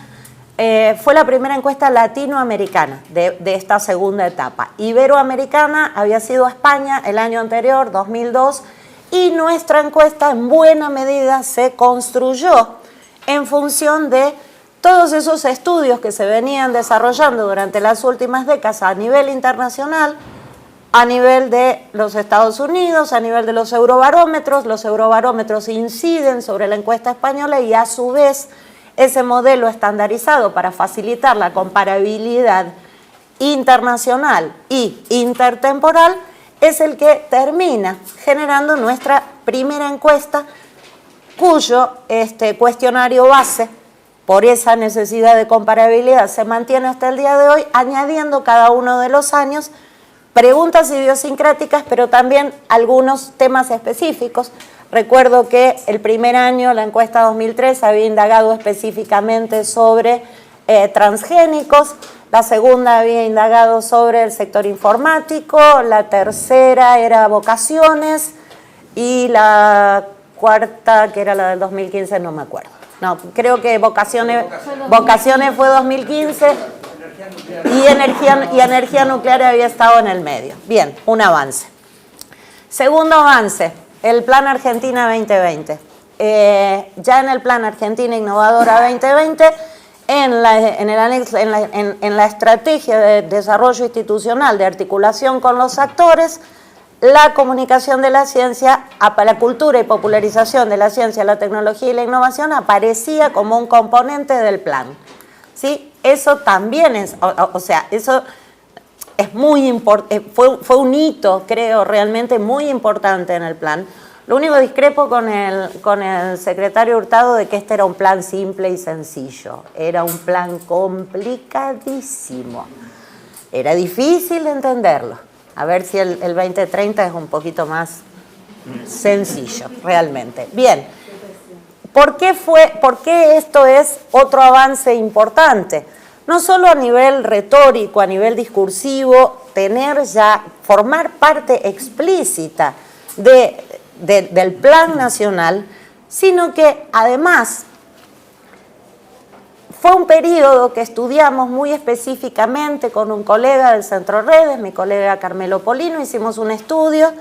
fue la primera encuesta latinoamericana de esta segunda etapa. Iberoamericana había sido España el año anterior, 2002, y nuestra encuesta en buena medida se construyó en función de todos esos estudios que se venían desarrollando durante las últimas décadas a nivel internacional, a nivel de los Estados Unidos, a nivel de los eurobarómetros inciden sobre la encuesta española, y a su vez ese modelo estandarizado para facilitar la comparabilidad internacional y intertemporal es el que termina generando nuestra primera encuesta, cuyo cuestionario base, por esa necesidad de comparabilidad, se mantiene hasta el día de hoy, añadiendo cada uno de los años preguntas idiosincráticas, pero también algunos temas específicos. Recuerdo que el primer año, la encuesta 2003, había indagado específicamente sobre transgénicos, la segunda había indagado sobre el sector informático, la tercera era vocaciones, y la cuarta, que era la del 2015, no me acuerdo. No, creo que vocaciones fue 2015, y energía nuclear había estado en el medio. Bien, un avance. Segundo avance, el Plan Argentina 2020. Ya en el Plan Argentina Innovadora 2020, en la estrategia de desarrollo institucional de articulación con los actores, la comunicación de la ciencia, la cultura y popularización de la ciencia, la tecnología y la innovación aparecía como un componente del plan. ¿Sí? Eso también es, eso es muy importante, fue un hito, creo, realmente muy importante en el plan. Lo único discrepo con el secretario Hurtado de que este era un plan simple y sencillo. Era un plan complicadísimo. Era difícil de entenderlo. A ver si el 2030 es un poquito más sencillo, realmente. Bien, ¿por qué esto es otro avance importante? No solo a nivel retórico, a nivel discursivo, formar parte explícita de del Plan Nacional, sino que además fue un periodo que estudiamos muy específicamente con un colega del Centro Redes, mi colega Carmelo Polino, hicimos un estudio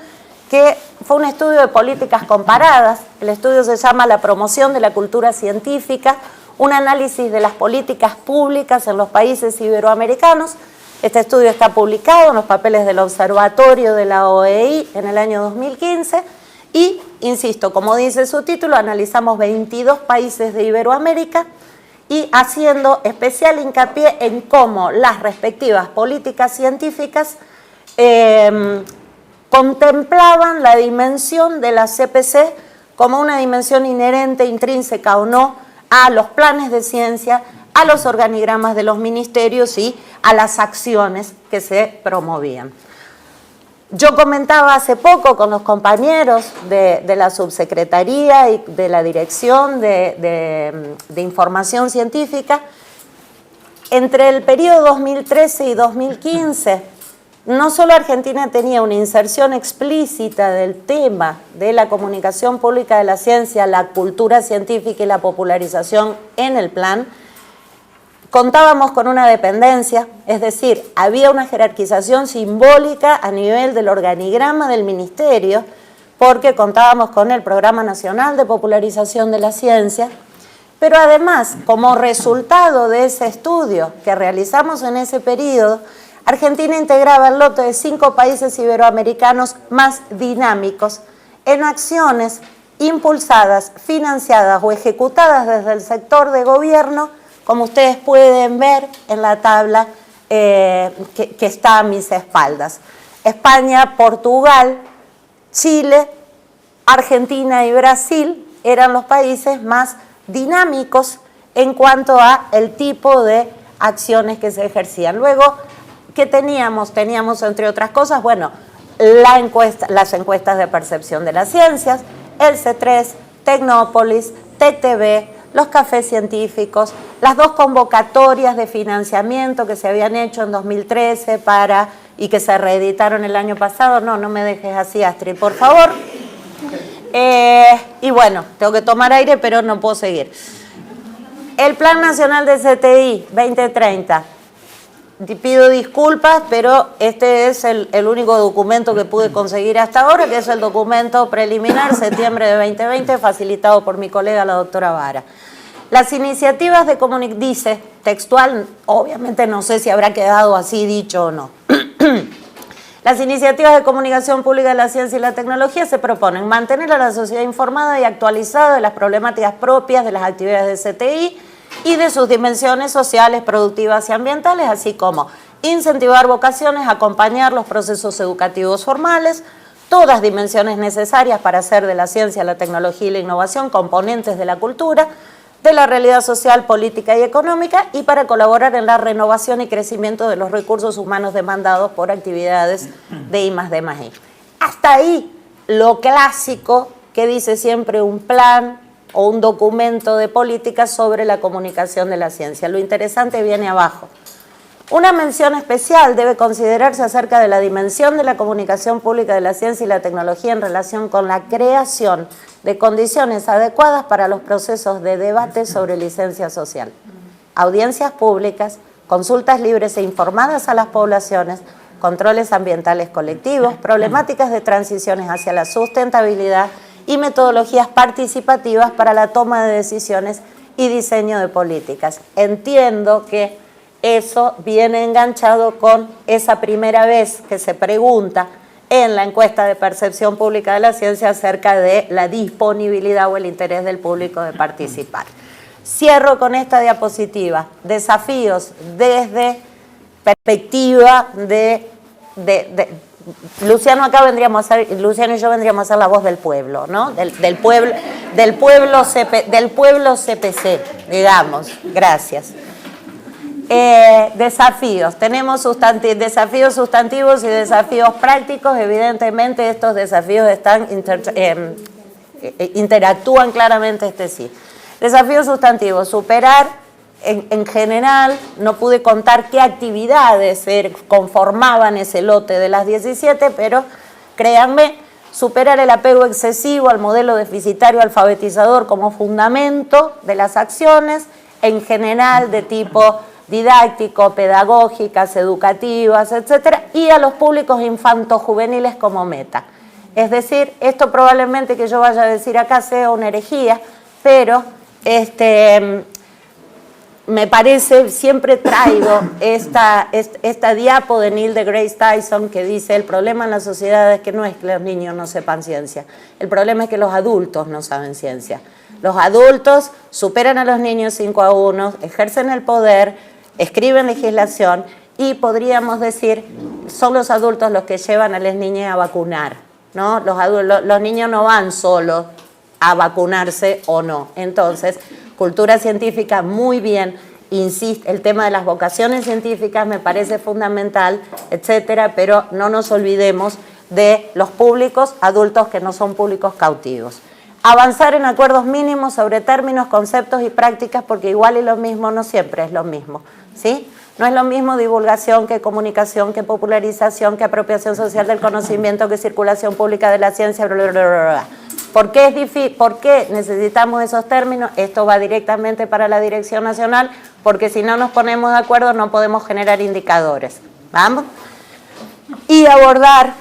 que fue un estudio de políticas comparadas. El estudio se llama La promoción de la cultura científica, un análisis de las políticas públicas en los países iberoamericanos. Este estudio está publicado en los papeles del Observatorio de la OEI en el año 2015 y, insisto, como dice su título, analizamos 22 países de Iberoamérica y haciendo especial hincapié en cómo las respectivas políticas científicas contemplaban la dimensión de la CPC como una dimensión inherente, intrínseca o no, a los planes de ciencia, a los organigramas de los ministerios y a las acciones que se promovían. Yo comentaba hace poco con los compañeros de la subsecretaría y de la Dirección de Información Científica, entre el periodo 2013 y 2015, no solo Argentina tenía una inserción explícita del tema de la comunicación pública de la ciencia, la cultura científica y la popularización en el plan, contábamos con una dependencia, es decir, había una jerarquización simbólica a nivel del organigrama del ministerio, porque contábamos con el Programa Nacional de Popularización de la Ciencia, pero además, como resultado de ese estudio que realizamos en ese periodo, Argentina integraba el lote de 5 países iberoamericanos más dinámicos en acciones impulsadas, financiadas o ejecutadas desde el sector de gobierno, como ustedes pueden ver en la tabla que está a mis espaldas. España, Portugal, Chile, Argentina y Brasil eran los países más dinámicos en cuanto a el tipo de acciones que se ejercían. Luego, ¿qué teníamos? Teníamos, entre otras cosas, bueno, las encuestas de percepción de las ciencias, el C3, Tecnópolis, TEC-TV, los cafés científicos, las 2 convocatorias de financiamiento que se habían hecho en 2013 y que se reeditaron el año pasado. No me dejes así, Astrid, por favor. Y bueno, tengo que tomar aire, pero no puedo seguir. El Plan Nacional de CTI 2030. Pido disculpas, pero este es el único documento que pude conseguir hasta ahora, que es el documento preliminar, septiembre de 2020, facilitado por mi colega, la doctora Vara. Las iniciativas de comunicación, dice textual, obviamente no sé si habrá quedado así dicho o no. Las iniciativas de comunicación pública de la ciencia y la tecnología se proponen mantener a la sociedad informada y actualizada de las problemáticas propias de las actividades de CTI y de sus dimensiones sociales, productivas y ambientales, así como incentivar vocaciones, acompañar los procesos educativos formales, todas dimensiones necesarias para hacer de la ciencia, la tecnología y la innovación componentes de la cultura, de la realidad social, política y económica, y para colaborar en la renovación y crecimiento de los recursos humanos demandados por actividades de I+D+I. Hasta ahí lo clásico que dice siempre un plan o un documento de política sobre la comunicación de la ciencia. Lo interesante viene abajo. Una mención especial debe considerarse acerca de la dimensión de la comunicación pública de la ciencia y la tecnología en relación con la creación de condiciones adecuadas para los procesos de debate sobre licencia social. Audiencias públicas, consultas libres e informadas a las poblaciones, controles ambientales colectivos, problemáticas de transiciones hacia la sustentabilidad y metodologías participativas para la toma de decisiones y diseño de políticas. Entiendo que eso viene enganchado con esa primera vez que se pregunta en la encuesta de percepción pública de la ciencia acerca de la disponibilidad o el interés del público de participar. Cierro con esta diapositiva. Desafíos desde perspectiva de Luciano acá vendríamos a ser, Luciano y yo vendríamos a ser la voz del pueblo, ¿no? Del pueblo CPC, digamos. Gracias. Desafíos. Tenemos desafíos sustantivos y desafíos prácticos. Evidentemente estos desafíos interactúan claramente entre sí. Desafíos sustantivos. Superar. En general, no pude contar qué actividades conformaban ese lote de las 17, pero créanme, superar el apego excesivo al modelo deficitario alfabetizador como fundamento de las acciones, en general de tipo didáctico, pedagógicas, educativas, etcétera, y a los públicos infanto-juveniles como meta. Es decir, esto probablemente que yo vaya a decir acá sea una herejía, pero me parece, siempre traigo esta diapo de Neil deGrasse Tyson que dice: el problema en la sociedad es que no es que los niños no sepan ciencia, el problema es que los adultos no saben ciencia. Los adultos superan a los niños 5-1, ejercen el poder, escriben legislación y podríamos decir, son los adultos los que llevan a las niñas a vacunar, ¿no? Los niños no van solos a vacunarse o no. Entonces, cultura científica, muy bien, insisto, el tema de las vocaciones científicas me parece fundamental, etcétera, pero no nos olvidemos de los públicos adultos que no son públicos cautivos. Avanzar en acuerdos mínimos sobre términos, conceptos y prácticas, porque igual y lo mismo no siempre es lo mismo, ¿sí? No es lo mismo divulgación que comunicación, que popularización, que apropiación social del conocimiento, que circulación pública de la ciencia, bla, bla, bla, bla, bla. ¿Por qué es difícil? ¿Por qué necesitamos esos términos? Esto va directamente para la Dirección Nacional, porque si no nos ponemos de acuerdo no podemos generar indicadores. ¿Vamos? Y abordar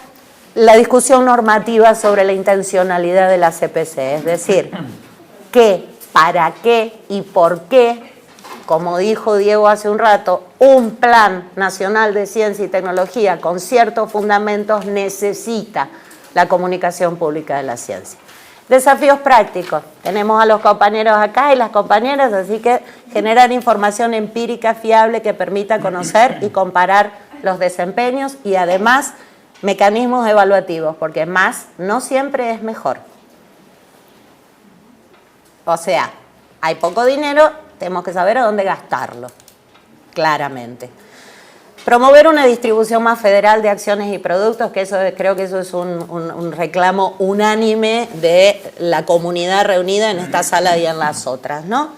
la discusión normativa sobre la intencionalidad de la CPC, es decir, qué, para qué y por qué, como dijo Diego hace un rato, un plan nacional de ciencia y tecnología con ciertos fundamentos necesita la comunicación pública de la ciencia. Desafíos prácticos. Tenemos a los compañeros acá y las compañeras, así que generar información empírica fiable que permita conocer y comparar los desempeños y además mecanismos evaluativos, porque más no siempre es mejor. O sea, hay poco dinero, tenemos que saber a dónde gastarlo, claramente. Promover una distribución más federal de acciones y productos, que eso creo que eso es un reclamo unánime de la comunidad reunida en esta sala y en las otras, ¿no?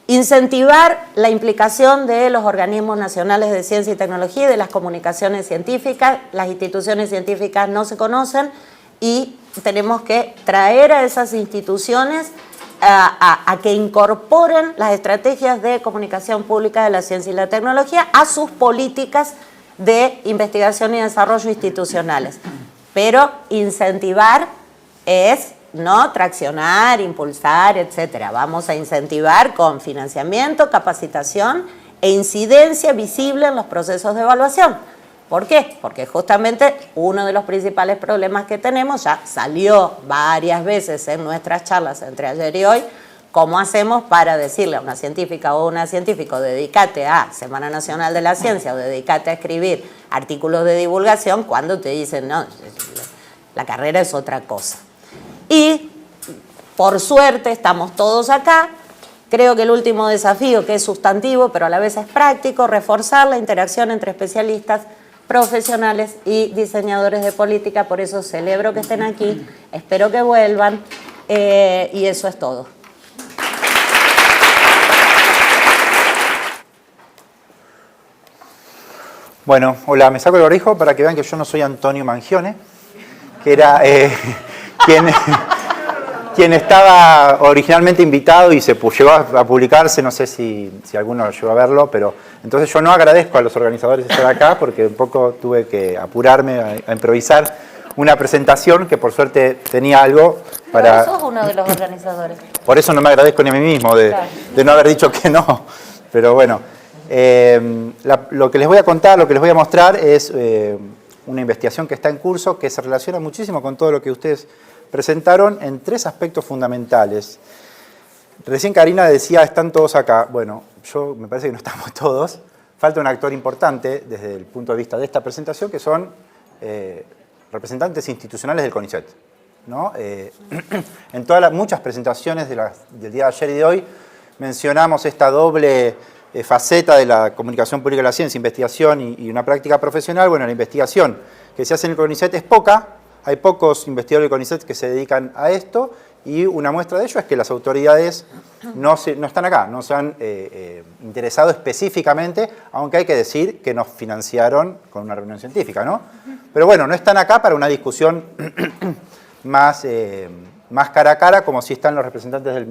Incentivar la implicación de los organismos nacionales de ciencia y tecnología y de las comunicaciones científicas. Las instituciones científicas no se conocen y tenemos que traer a esas instituciones a que incorporen las estrategias de comunicación pública de la ciencia y la tecnología a sus políticas de investigación y desarrollo institucionales. Pero incentivar es no traccionar, impulsar, etcétera. Vamos a incentivar con financiamiento, capacitación e incidencia visible en los procesos de evaluación. ¿Por qué? Porque justamente uno de los principales problemas que tenemos, ya salió varias veces en nuestras charlas entre ayer y hoy, ¿cómo hacemos para decirle a una científica o a un científico, dedícate a Semana Nacional de la Ciencia o dedícate a escribir artículos de divulgación cuando te dicen, no, la carrera es otra cosa? Y, por suerte, estamos todos acá. Creo que el último desafío, que es sustantivo, pero a la vez es práctico, reforzar la interacción entre especialistas, profesionales y diseñadores de política. Por eso celebro que estén aquí, espero que vuelvan, y eso es todo. Bueno, hola, me saco el barbijo para que vean que yo no soy Antonio Mangione, que era quien estaba originalmente invitado y se llegó a publicarse, no sé si alguno llegó a verlo, pero entonces yo no agradezco a los organizadores de estar acá porque un poco tuve que apurarme a improvisar una presentación que por suerte tenía algo para... Pero sos uno de los organizadores. Por eso no me agradezco ni a mí mismo de no haber dicho que no, pero bueno. Lo que les voy a contar, lo que les voy a mostrar es una investigación que está en curso que se relaciona muchísimo con todo lo que ustedes presentaron en tres aspectos fundamentales. Recién Karina decía, están todos acá. Bueno, me parece que no estamos todos. Falta un actor importante desde el punto de vista de esta presentación, que son representantes institucionales del CONICET, ¿no? En muchas presentaciones del día de ayer y de hoy mencionamos esta doble faceta de la comunicación pública de la ciencia, investigación y una práctica profesional. Bueno, la investigación que se hace en el CONICET es poca, hay pocos investigadores del CONICET que se dedican a esto y una muestra de ello es que las autoridades no están acá, no se han interesado específicamente, aunque hay que decir que nos financiaron con una reunión científica, ¿no? Pero bueno, no están acá para una discusión más cara a cara, como si están los representantes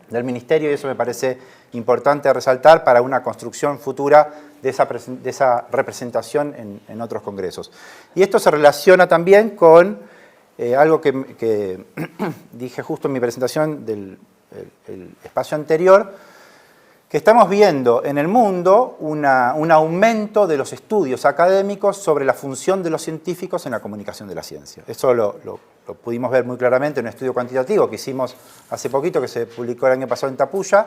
del Ministerio, y eso me parece importante resaltar para una construcción futura de esa representación en otros congresos. Y esto se relaciona también con algo que dije justo en mi presentación del espacio anterior, que estamos viendo en el mundo un aumento de los estudios académicos sobre la función de los científicos en la comunicación de la ciencia. Eso lo pudimos ver muy claramente en un estudio cuantitativo que hicimos hace poquito, que se publicó el año pasado en Tapuya,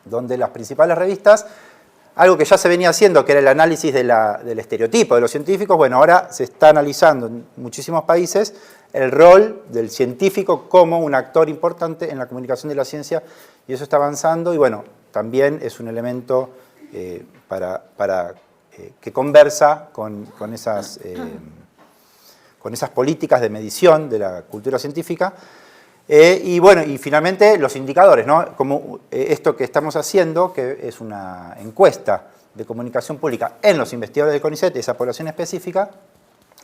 donde las principales revistas, algo que ya se venía haciendo, que era el análisis del estereotipo de los científicos, bueno, ahora se está analizando en muchísimos países el rol del científico como un actor importante en la comunicación de la ciencia, y eso está avanzando, y bueno, también es un elemento que conversa con esas políticas de medición de la cultura científica. Y bueno, y finalmente los indicadores, ¿no? Como esto que estamos haciendo, que es una encuesta de comunicación pública en los investigadores del CONICET, esa población específica,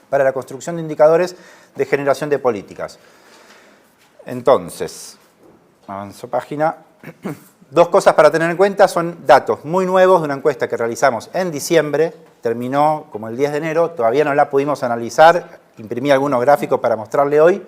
para la construcción de indicadores de generación de políticas. Entonces, avanzo página. Dos cosas para tener en cuenta, son datos muy nuevos de una encuesta que realizamos en diciembre, terminó como el 10 de enero, todavía no la pudimos analizar, imprimí algunos gráficos para mostrarle hoy.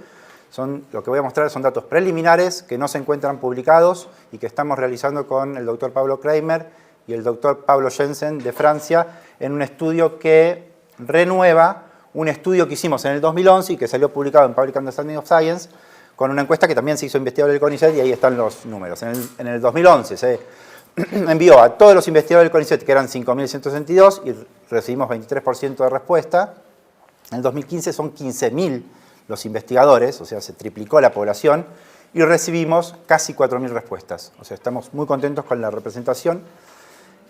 Lo que voy a mostrar son datos preliminares que no se encuentran publicados y que estamos realizando con el doctor Pablo Kramer y el doctor Pablo Jensen de Francia en un estudio que renueva un estudio que hicimos en el 2011 y que salió publicado en Public Understanding of Science, con una encuesta que también se hizo investigador del CONICET, y ahí están los números. En el 2011 se envió a todos los investigadores del CONICET, que eran 5.162, y recibimos 23% de respuesta. En el 2015 son 15.000 los investigadores, o sea, se triplicó la población, y recibimos casi 4.000 respuestas. O sea, estamos muy contentos con la representación.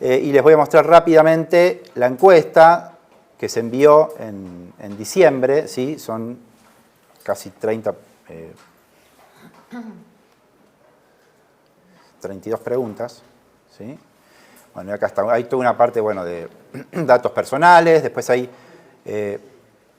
Y les voy a mostrar rápidamente la encuesta que se envió en diciembre, ¿sí? Son casi 32 preguntas, ¿sí? Bueno, y acá está, hay toda una parte, bueno, de datos personales, después hay,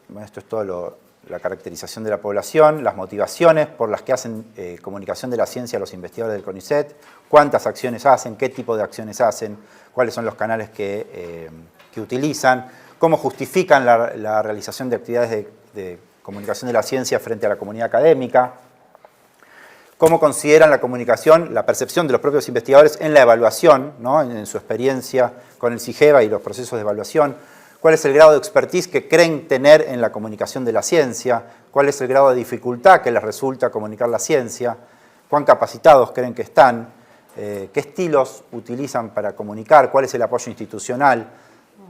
bueno, esto es todo la caracterización de la población, las motivaciones por las que hacen comunicación de la ciencia los investigadores del CONICET, cuántas acciones hacen, qué tipo de acciones hacen, cuáles son los canales que utilizan, cómo justifican la realización de actividades de comunicación de la ciencia frente a la comunidad académica, cómo consideran la comunicación, la percepción de los propios investigadores en la evaluación, ¿no? En su experiencia con el CIGEVA y los procesos de evaluación, cuál es el grado de expertise que creen tener en la comunicación de la ciencia, cuál es el grado de dificultad que les resulta comunicar la ciencia, cuán capacitados creen que están, qué estilos utilizan para comunicar, cuál es el apoyo institucional,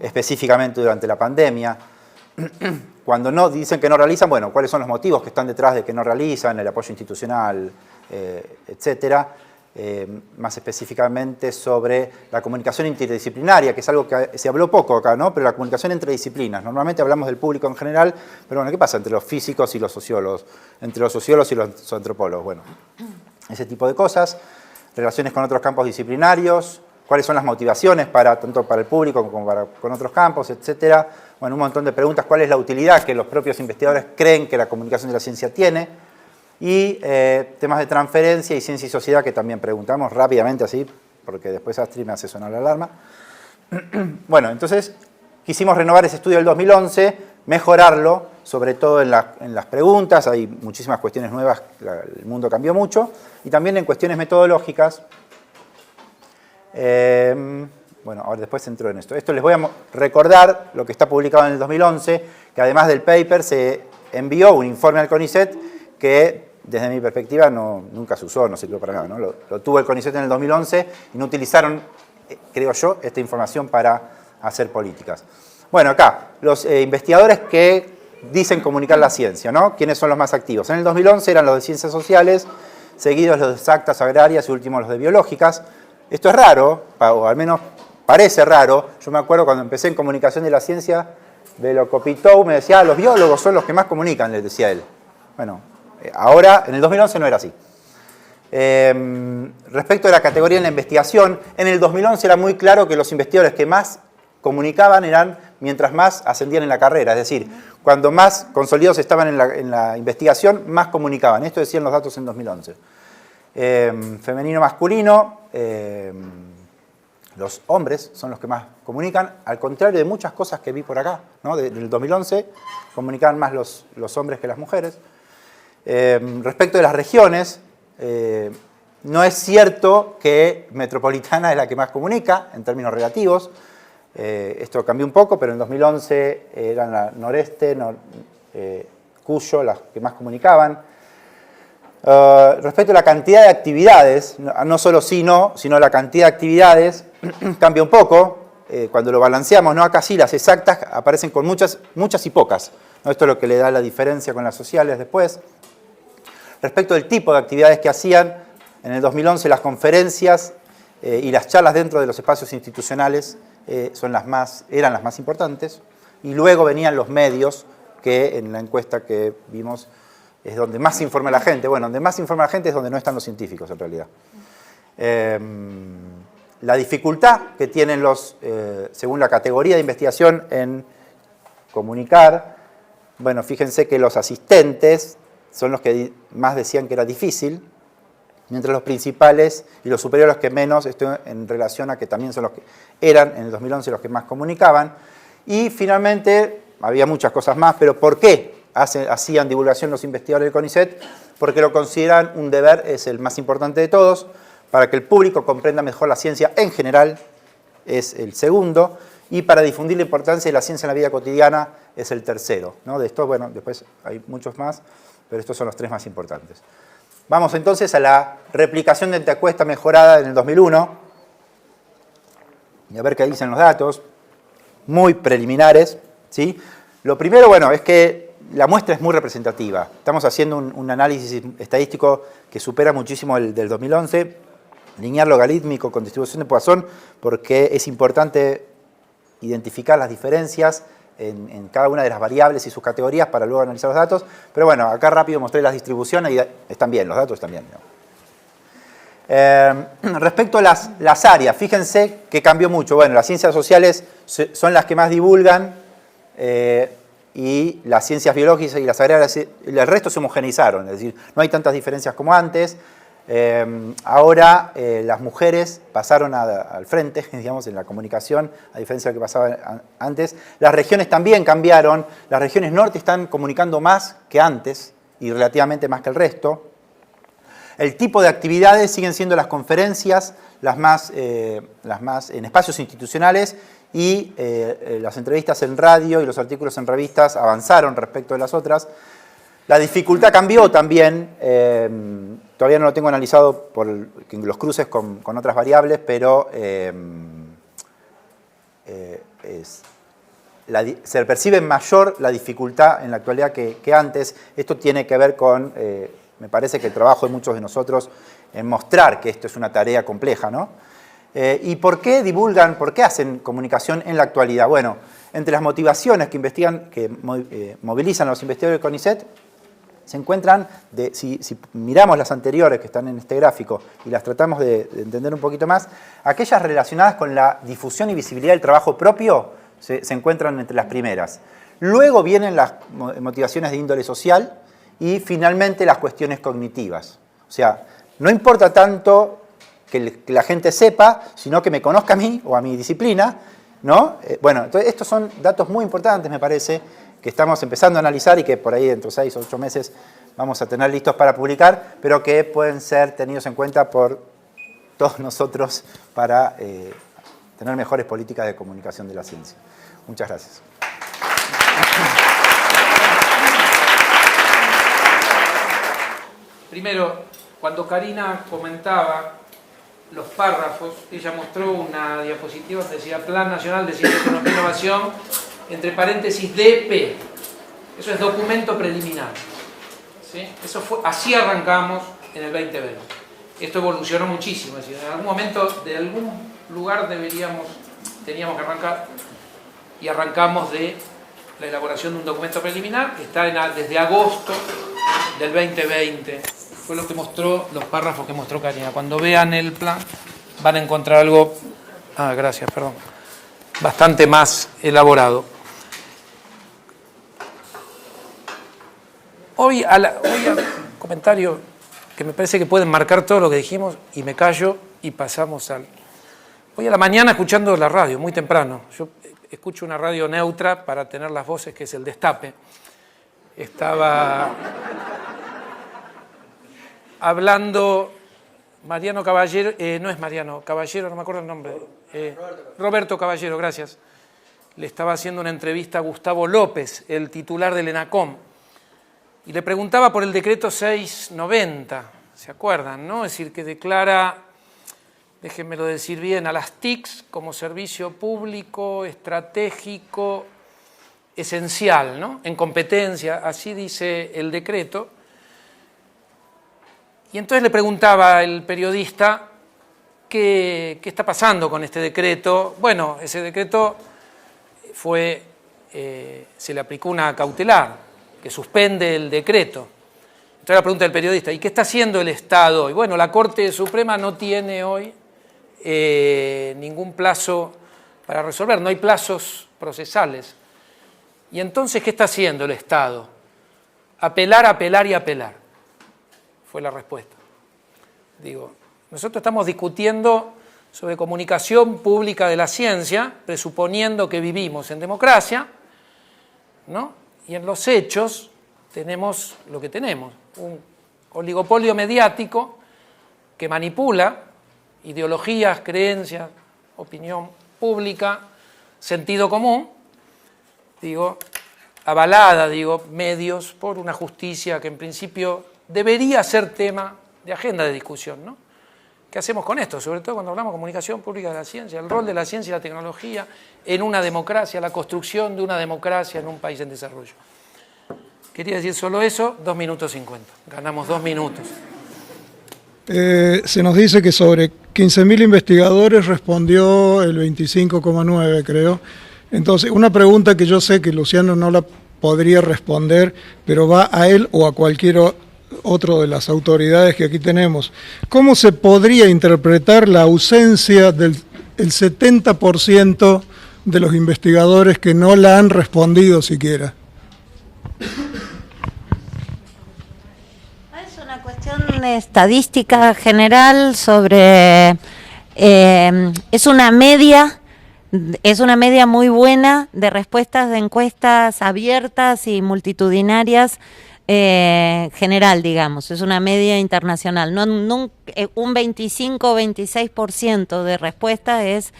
específicamente durante la pandemia. Cuando no dicen que no realizan, bueno, cuáles son los motivos que están detrás de que no realizan, el apoyo institucional, etcétera. Más específicamente sobre la comunicación interdisciplinaria, que es algo que se habló poco acá, ¿no? Pero la comunicación entre disciplinas. Normalmente hablamos del público en general, pero bueno, ¿qué pasa entre los físicos y los sociólogos? Entre los sociólogos y los antropólogos. Bueno, ese tipo de cosas. Relaciones con otros campos disciplinarios. Cuáles son las motivaciones tanto para el público como con otros campos, etcétera. Bueno, un montón de preguntas. ¿Cuál es la utilidad que los propios investigadores creen que la comunicación de la ciencia tiene? Y temas de transferencia y ciencia y sociedad, que también preguntamos rápidamente así, porque después Astrid me hace sonar la alarma. Bueno, entonces quisimos renovar ese estudio del 2011, mejorarlo, sobre todo en las preguntas. Hay muchísimas cuestiones nuevas, el mundo cambió mucho, y también en cuestiones metodológicas. Bueno, ahora después entro en esto. Esto les voy a recordar lo que está publicado en el 2011, que además del paper se envió un informe al CONICET que, desde mi perspectiva, nunca se usó, no sirvió para nada, ¿no? Lo tuvo el CONICET en el 2011 y no utilizaron, creo yo, esta información para hacer políticas. Bueno, acá, los investigadores que dicen comunicar la ciencia, ¿no? ¿Quiénes son los más activos? En el 2011 eran los de ciencias sociales, seguidos los de exactas, agrarias y últimos los de biológicas. Esto es raro, o al menos parece raro. Yo me acuerdo cuando empecé en comunicación de la ciencia, Velo Copitou me decía, los biólogos son los que más comunican, les decía él. Bueno, ahora, en el 2011 no era así. Respecto de la categoría en la investigación, en el 2011 era muy claro que los investigadores que más comunicaban eran mientras más ascendían en la carrera. Es decir, cuando más consolidados estaban en la investigación, más comunicaban. Esto decían los datos en 2011. Femenino, masculino, los hombres son los que más comunican, al contrario de muchas cosas que vi por acá, ¿no? Del 2011 comunicaban más los hombres que las mujeres. Respecto de las regiones, no es cierto que Metropolitana es la que más comunica en términos relativos. Esto cambió un poco, pero en 2011 eran la noreste, Cuyo las que más comunicaban. Respecto a la cantidad de actividades, no solo sí, no, sino la cantidad de actividades cambia un poco. Cuando lo balanceamos, ¿no? Acá sí las exactas aparecen con muchas y pocas, ¿no? Esto es lo que le da la diferencia con las sociales después. Respecto del tipo de actividades que hacían, en el 2011 las conferencias y las charlas dentro de los espacios institucionales eran las más importantes, y luego venían los medios, que en la encuesta que vimos es donde más se informa la gente. Bueno, donde más se informa la gente es donde no están los científicos en realidad. La dificultad que tienen según la categoría de investigación en comunicar, bueno, fíjense que los asistentes son los que más decían que era difícil, mientras los principales y los superiores los que menos, esto en relación a que también son los que eran en el 2011 los que más comunicaban. Y finalmente, había muchas cosas más, pero ¿por qué hacían divulgación los investigadores del CONICET? Porque lo consideran un deber, es el más importante de todos, para que el público comprenda mejor la ciencia en general, es el segundo, y para difundir la importancia de la ciencia en la vida cotidiana es el tercero, ¿no? De estos, bueno, después hay muchos más, pero estos son los tres más importantes. Vamos entonces a la replicación de encuesta mejorada en el 2001, y a ver qué dicen los datos, muy preliminares, ¿sí? Lo primero, bueno, es que la muestra es muy representativa. Estamos haciendo un análisis estadístico que supera muchísimo el del 2011, lineal logarítmico con distribución de Poisson, porque es importante identificar las diferencias en cada una de las variables y sus categorías para luego analizar los datos. Pero bueno, acá rápido mostré las distribuciones y están bien, los datos están bien, ¿no? Respecto a las áreas, fíjense que cambió mucho. Bueno, las ciencias sociales son las que más divulgan, y las ciencias biológicas y las agrarias, el resto se homogeneizaron, es decir, no hay tantas diferencias como antes. Ahora las mujeres pasaron al frente, digamos, en la comunicación, a diferencia de lo que pasaba antes. Las regiones también cambiaron, las regiones norte están comunicando más que antes y relativamente más que el resto. El tipo de actividades siguen siendo las conferencias, las más en espacios institucionales, y las entrevistas en radio y los artículos en revistas avanzaron respecto de las otras. La dificultad cambió también, todavía no lo tengo analizado por los cruces con otras variables, pero se percibe mayor la dificultad en la actualidad que antes. Esto tiene que ver con, me parece que el trabajo de muchos de nosotros en mostrar que esto es una tarea compleja, ¿no? ¿Y por qué divulgan, por qué hacen comunicación en la actualidad? Bueno, entre las motivaciones que movilizan a los investigadores del CONICET, se encuentran, si miramos las anteriores que están en este gráfico y las tratamos de entender un poquito más, aquellas relacionadas con la difusión y visibilidad del trabajo propio se encuentran entre las primeras. Luego vienen las motivaciones de índole social y finalmente las cuestiones cognitivas. O sea, no importa tanto que la gente sepa, sino que me conozca a mí o a mi disciplina, ¿no? Bueno, entonces estos son datos muy importantes, me parece, que estamos empezando a analizar y que por ahí dentro de 6 o 8 meses vamos a tener listos para publicar, pero que pueden ser tenidos en cuenta por todos nosotros para tener mejores políticas de comunicación de la ciencia. Muchas gracias. Primero, cuando Karina comentaba los párrafos, ella mostró una diapositiva que decía Plan Nacional de Ciencia, Tecnología e Innovación, entre paréntesis DP. Eso es documento preliminar, ¿sí? Así arrancamos en el 2020. Esto evolucionó muchísimo, es decir, en algún momento, de algún lugar teníamos que arrancar, y arrancamos de la elaboración de un documento preliminar que está desde agosto del 2020. Fue lo que mostró, los párrafos que mostró Karina. Cuando vean el plan van a encontrar algo, gracias, perdón, bastante más elaborado. Hoy comentario que me parece que pueden marcar todo lo que dijimos y me callo y pasamos al... Hoy a la mañana escuchando la radio, muy temprano. Yo escucho una radio neutra para tener las voces, que es el Destape. Estaba hablando Mariano Caballero, no es Mariano Caballero, no me acuerdo el nombre. Roberto Caballero, gracias. Le estaba haciendo una entrevista a Gustavo López, el titular del ENACOM, y le preguntaba por el decreto 690, ¿se acuerdan, no? Es decir, que declara, déjenmelo decir bien, a las TICs como servicio público, estratégico, esencial, ¿no? En competencia, así dice el decreto. Y entonces le preguntaba el periodista qué está pasando con este decreto. Bueno, ese decreto se le aplicó una cautelar que suspende el decreto. Entonces la pregunta del periodista, ¿y qué está haciendo el Estado hoy? Bueno, la Corte Suprema no tiene hoy ningún plazo para resolver, no hay plazos procesales. Y entonces, ¿qué está haciendo el Estado? Apelar, apelar y apelar. Fue la respuesta. Digo, nosotros estamos discutiendo sobre comunicación pública de la ciencia, presuponiendo que vivimos en democracia, ¿no? Y en los hechos tenemos lo que tenemos, un oligopolio mediático que manipula ideologías, creencias, opinión pública, sentido común, digo, avalada, digo, medios por una justicia que en principio debería ser tema de agenda de discusión, ¿no? ¿Qué hacemos con esto? Sobre todo cuando hablamos de comunicación pública de la ciencia, el rol de la ciencia y la tecnología en una democracia, la construcción de una democracia en un país en desarrollo. Quería decir solo eso, 2 minutos 50. Ganamos 2 minutos. Se nos dice que sobre 15.000 investigadores respondió el 25,9, creo. Entonces, una pregunta que yo sé que Luciano no la podría responder, pero va a él o a cualquier otro de las autoridades que aquí tenemos. ¿Cómo se podría interpretar la ausencia del 70% de los investigadores que no la han respondido siquiera? Es una cuestión estadística general sobre... es una media muy buena de respuestas de encuestas abiertas y multitudinarias general, digamos, es una media internacional. Un 25 o 26% de respuesta es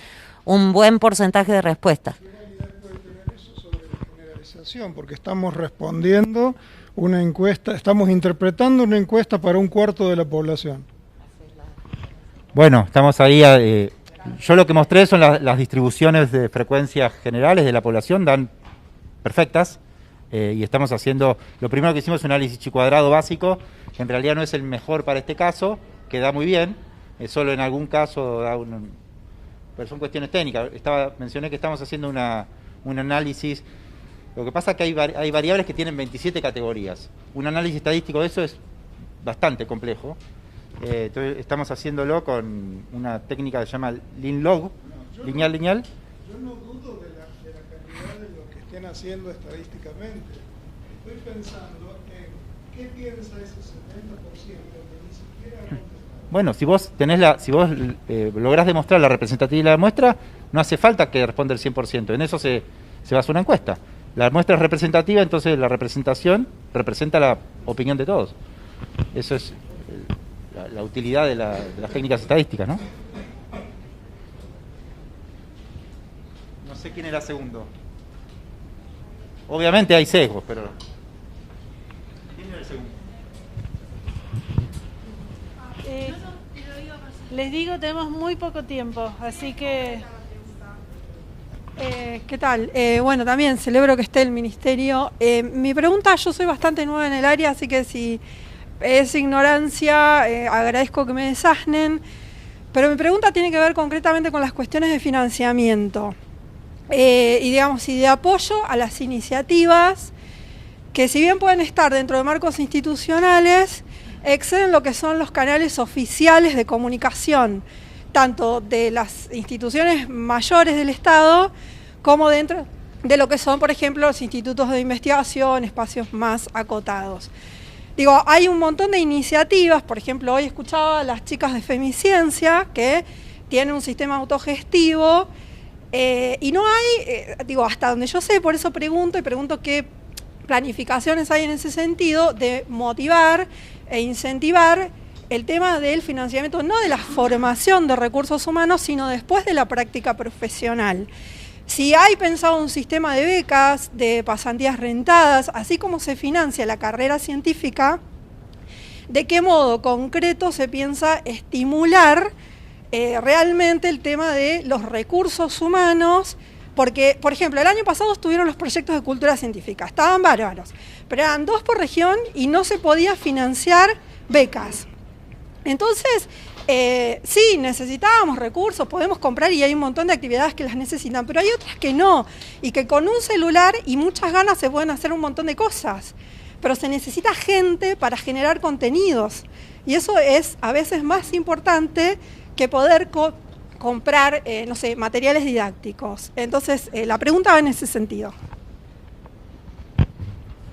un buen porcentaje de respuesta. ¿Qué realidad puede tener eso sobre la generalización? Porque estamos respondiendo una encuesta, estamos interpretando una encuesta para un cuarto de la población. Bueno, estamos ahí. Yo lo que mostré son las distribuciones de frecuencias generales de la población, dan perfectas. Y estamos haciendo, lo primero que hicimos es un análisis chi cuadrado básico, que en realidad no es el mejor para este caso, que da muy bien, solo en algún caso da pero son cuestiones técnicas. Mencioné que estamos haciendo un análisis, lo que pasa es que hay variables que tienen 27 categorías. Un análisis estadístico de eso es bastante complejo. Entonces estamos haciéndolo con una técnica que se llama LinLog, lineal. Yo no dudo de la calidad de lo que estén haciendo estadísticamente. Estoy pensando en qué piensa ese 70% que ni siquiera... Bueno, si vos lográs demostrar la representatividad de la muestra, no hace falta que responda el 100%. En eso se basa una encuesta. La muestra es representativa, entonces la representación representa la opinión de todos. Eso es la utilidad de las técnicas estadísticas, ¿no? No sé quién era segundo. Obviamente hay sesgos, pero... ¿Quién era el segundo? Les digo, tenemos muy poco tiempo, así que... ¿Qué tal? Bueno, también celebro que esté el Ministerio. Mi pregunta, yo soy bastante nueva en el área, así que si es ignorancia, agradezco que me desasnen, pero mi pregunta tiene que ver concretamente con las cuestiones de financiamiento y de apoyo a las iniciativas que, si bien pueden estar dentro de marcos institucionales, exceden lo que son los canales oficiales de comunicación, tanto de las instituciones mayores del Estado como dentro de lo que son, por ejemplo, los institutos de investigación, espacios más acotados. Digo, hay un montón de iniciativas, por ejemplo, hoy escuchaba a las chicas de Femiciencia que tienen un sistema autogestivo y no hay, digo, hasta donde yo sé, por eso pregunto qué planificaciones hay en ese sentido de motivar e incentivar el tema del financiamiento, no de la formación de recursos humanos, sino después de la práctica profesional. Si hay pensado un sistema de becas, de pasantías rentadas, así como se financia la carrera científica, ¿de qué modo concreto se piensa estimular realmente el tema de los recursos humanos? Porque, por ejemplo, el año pasado estuvieron los proyectos de cultura científica, estaban bárbaros, pero eran 2 por región y no se podía financiar becas. Entonces, sí, necesitábamos recursos, podemos comprar y hay un montón de actividades que las necesitan, pero hay otras que no, y que con un celular y muchas ganas se pueden hacer un montón de cosas, pero se necesita gente para generar contenidos, y eso es a veces más importante que poder comprar, no sé, materiales didácticos. Entonces, la pregunta va en ese sentido.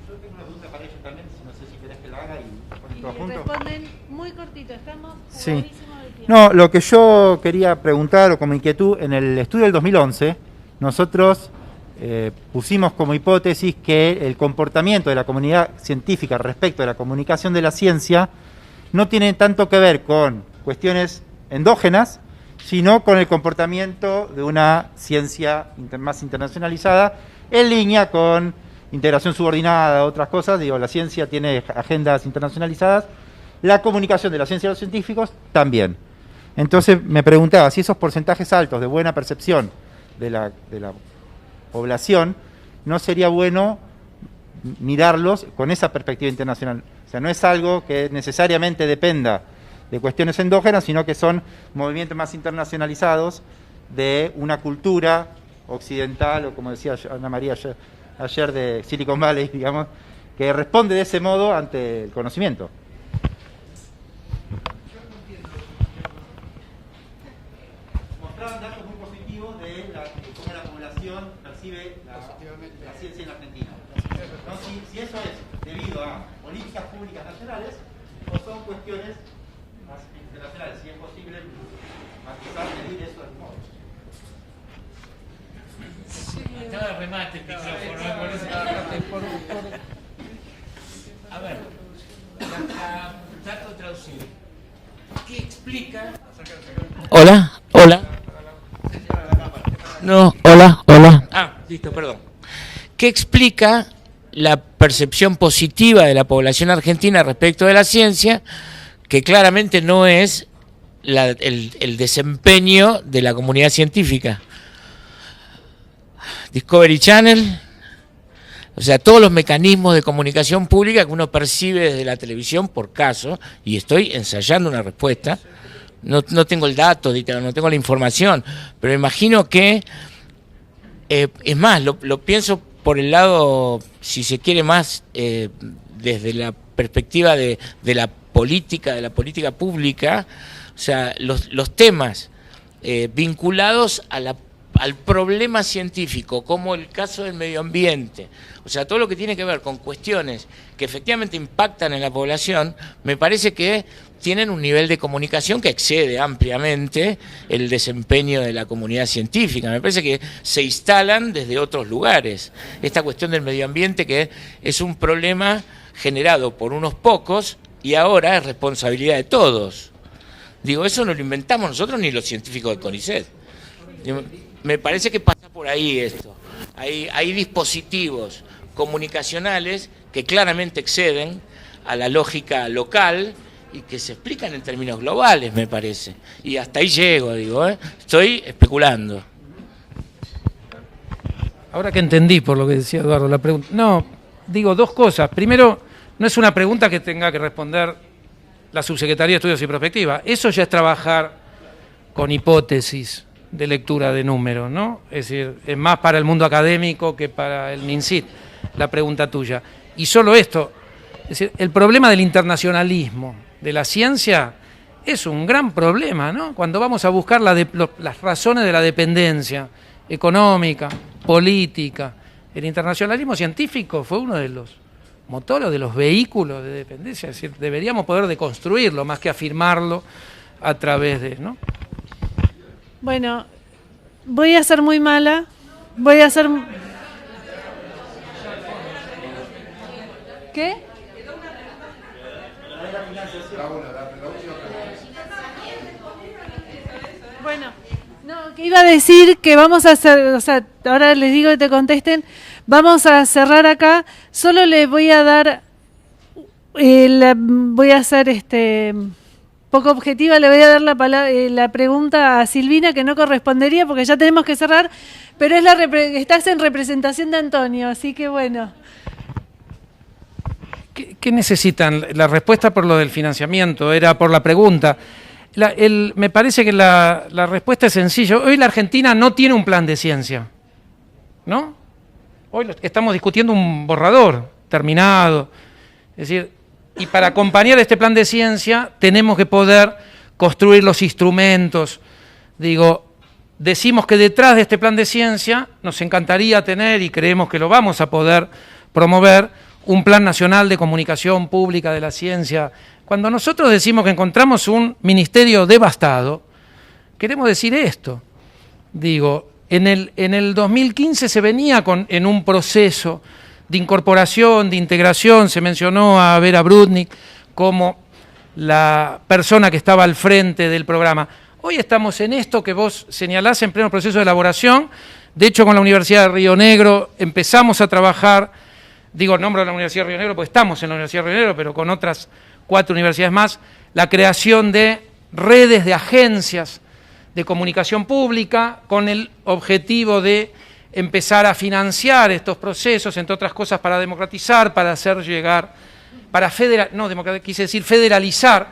Yo tengo una pregunta para ellos también, no sé si querés que la haga y todos juntos. Responden muy cortito, estamos Sí. jugadísimos de tiempo. No, lo que yo quería preguntar o como inquietud, en el estudio del 2011, nosotros pusimos como hipótesis que el comportamiento de la comunidad científica respecto de la comunicación de la ciencia no tiene tanto que ver con cuestiones endógenas, sino con el comportamiento de una ciencia más internacionalizada, en línea con integración subordinada, otras cosas. Digo, la ciencia tiene agendas internacionalizadas, la comunicación de la ciencia de los científicos también. Entonces me preguntaba si esos porcentajes altos de buena percepción de la población, no sería bueno mirarlos con esa perspectiva internacional. O sea, no es algo que necesariamente dependa de cuestiones endógenas, sino que son movimientos más internacionalizados de una cultura occidental, o como decía Ana María ayer de Silicon Valley, digamos, que responde de ese modo ante el conocimiento. Mostraban datos muy positivos de cómo la población percibe la ciencia en Argentina. ¿No? Si eso es debido a políticas públicas nacionales o son cuestiones más internacionales, si es posible matizar, medir eso de algún modo. Estaba de remate el micrófono. A ver, trato de traducir. ¿Qué explica? Hola, hola. No, hola, hola. Ah, listo, perdón. ¿Qué explica la percepción positiva de la población argentina respecto de la ciencia, que claramente no es el desempeño de la comunidad científica? Discovery Channel, o sea, todos los mecanismos de comunicación pública que uno percibe desde la televisión, por caso, y estoy ensayando una respuesta, no tengo el dato, no tengo la información, pero imagino que, es más, lo pienso por el lado, si se quiere más, desde la perspectiva de la política pública, o sea, los temas vinculados al problema científico, como el caso del medio ambiente, o sea, todo lo que tiene que ver con cuestiones que efectivamente impactan en la población, me parece que tienen un nivel de comunicación que excede ampliamente el desempeño de la comunidad científica. Me parece que se instalan desde otros lugares. Esta cuestión del medio ambiente, que es un problema generado por unos pocos y ahora es responsabilidad de todos. Digo, eso no lo inventamos nosotros ni los científicos del CONICET. Me parece que pasa por ahí esto. Hay dispositivos comunicacionales que claramente exceden a la lógica local y que se explican en términos globales, me parece. Y hasta ahí llego, digo, estoy especulando. Ahora que entendí por lo que decía Eduardo, la pregunta. No, digo dos cosas. Primero, no es una pregunta que tenga que responder la Subsecretaría de Estudios y Prospectiva. Eso ya es trabajar con hipótesis de lectura de números, ¿no? Es decir, es más para el mundo académico que para el MinCit, la pregunta tuya. Y solo esto, es decir, el problema del internacionalismo de la ciencia es un gran problema, ¿no? Cuando vamos a buscar las razones de la dependencia económica, política, el internacionalismo científico fue uno de los motores, de los vehículos de dependencia, es decir, deberíamos poder deconstruirlo más que afirmarlo a través de, ¿no? Bueno, voy a ser muy mala, voy a ser... ¿Qué? Bueno, no, que iba a decir que vamos a hacer, o sea, ahora les digo que te contesten, vamos a cerrar acá, solo les voy a dar, voy a ser poco objetiva, le voy a dar la pregunta a Silvina, que no correspondería porque ya tenemos que cerrar, pero es estás en representación de Antonio, así que bueno. ¿Qué necesitan? La respuesta por lo del financiamiento, era por la pregunta. Me parece que la respuesta es sencilla. Hoy la Argentina no tiene un plan de ciencia, ¿no? Hoy estamos discutiendo un borrador terminado. Es decir, y para acompañar este plan de ciencia tenemos que poder construir los instrumentos. Digo, decimos que detrás de este plan de ciencia nos encantaría tener, y creemos que lo vamos a poder promover, un plan nacional de comunicación pública de la ciencia. Cuando nosotros decimos que encontramos un ministerio devastado, queremos decir esto. Digo, en el 2015 se venía en un proceso de incorporación, de integración, se mencionó a Vera Brudnik como la persona que estaba al frente del programa. Hoy estamos en esto que vos señalás en pleno proceso de elaboración. De hecho, con la Universidad de Río Negro empezamos a trabajar, digo el nombre de la Universidad de Río Negro porque estamos en la Universidad de Río Negro, pero con otras 4 universidades más, la creación de redes de agencias de comunicación pública con el objetivo de empezar a financiar estos procesos, entre otras cosas para democratizar, para hacer llegar, para federalizar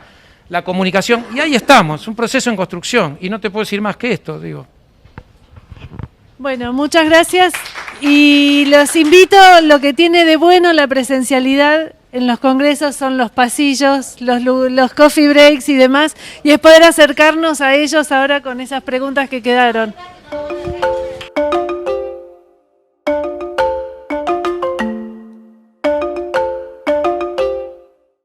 la comunicación. Y ahí estamos, un proceso en construcción, y no te puedo decir más que esto, digo. Bueno, muchas gracias y los invito, lo que tiene de bueno la presencialidad en los congresos son los pasillos, los coffee breaks y demás, y es poder acercarnos a ellos ahora con esas preguntas que quedaron.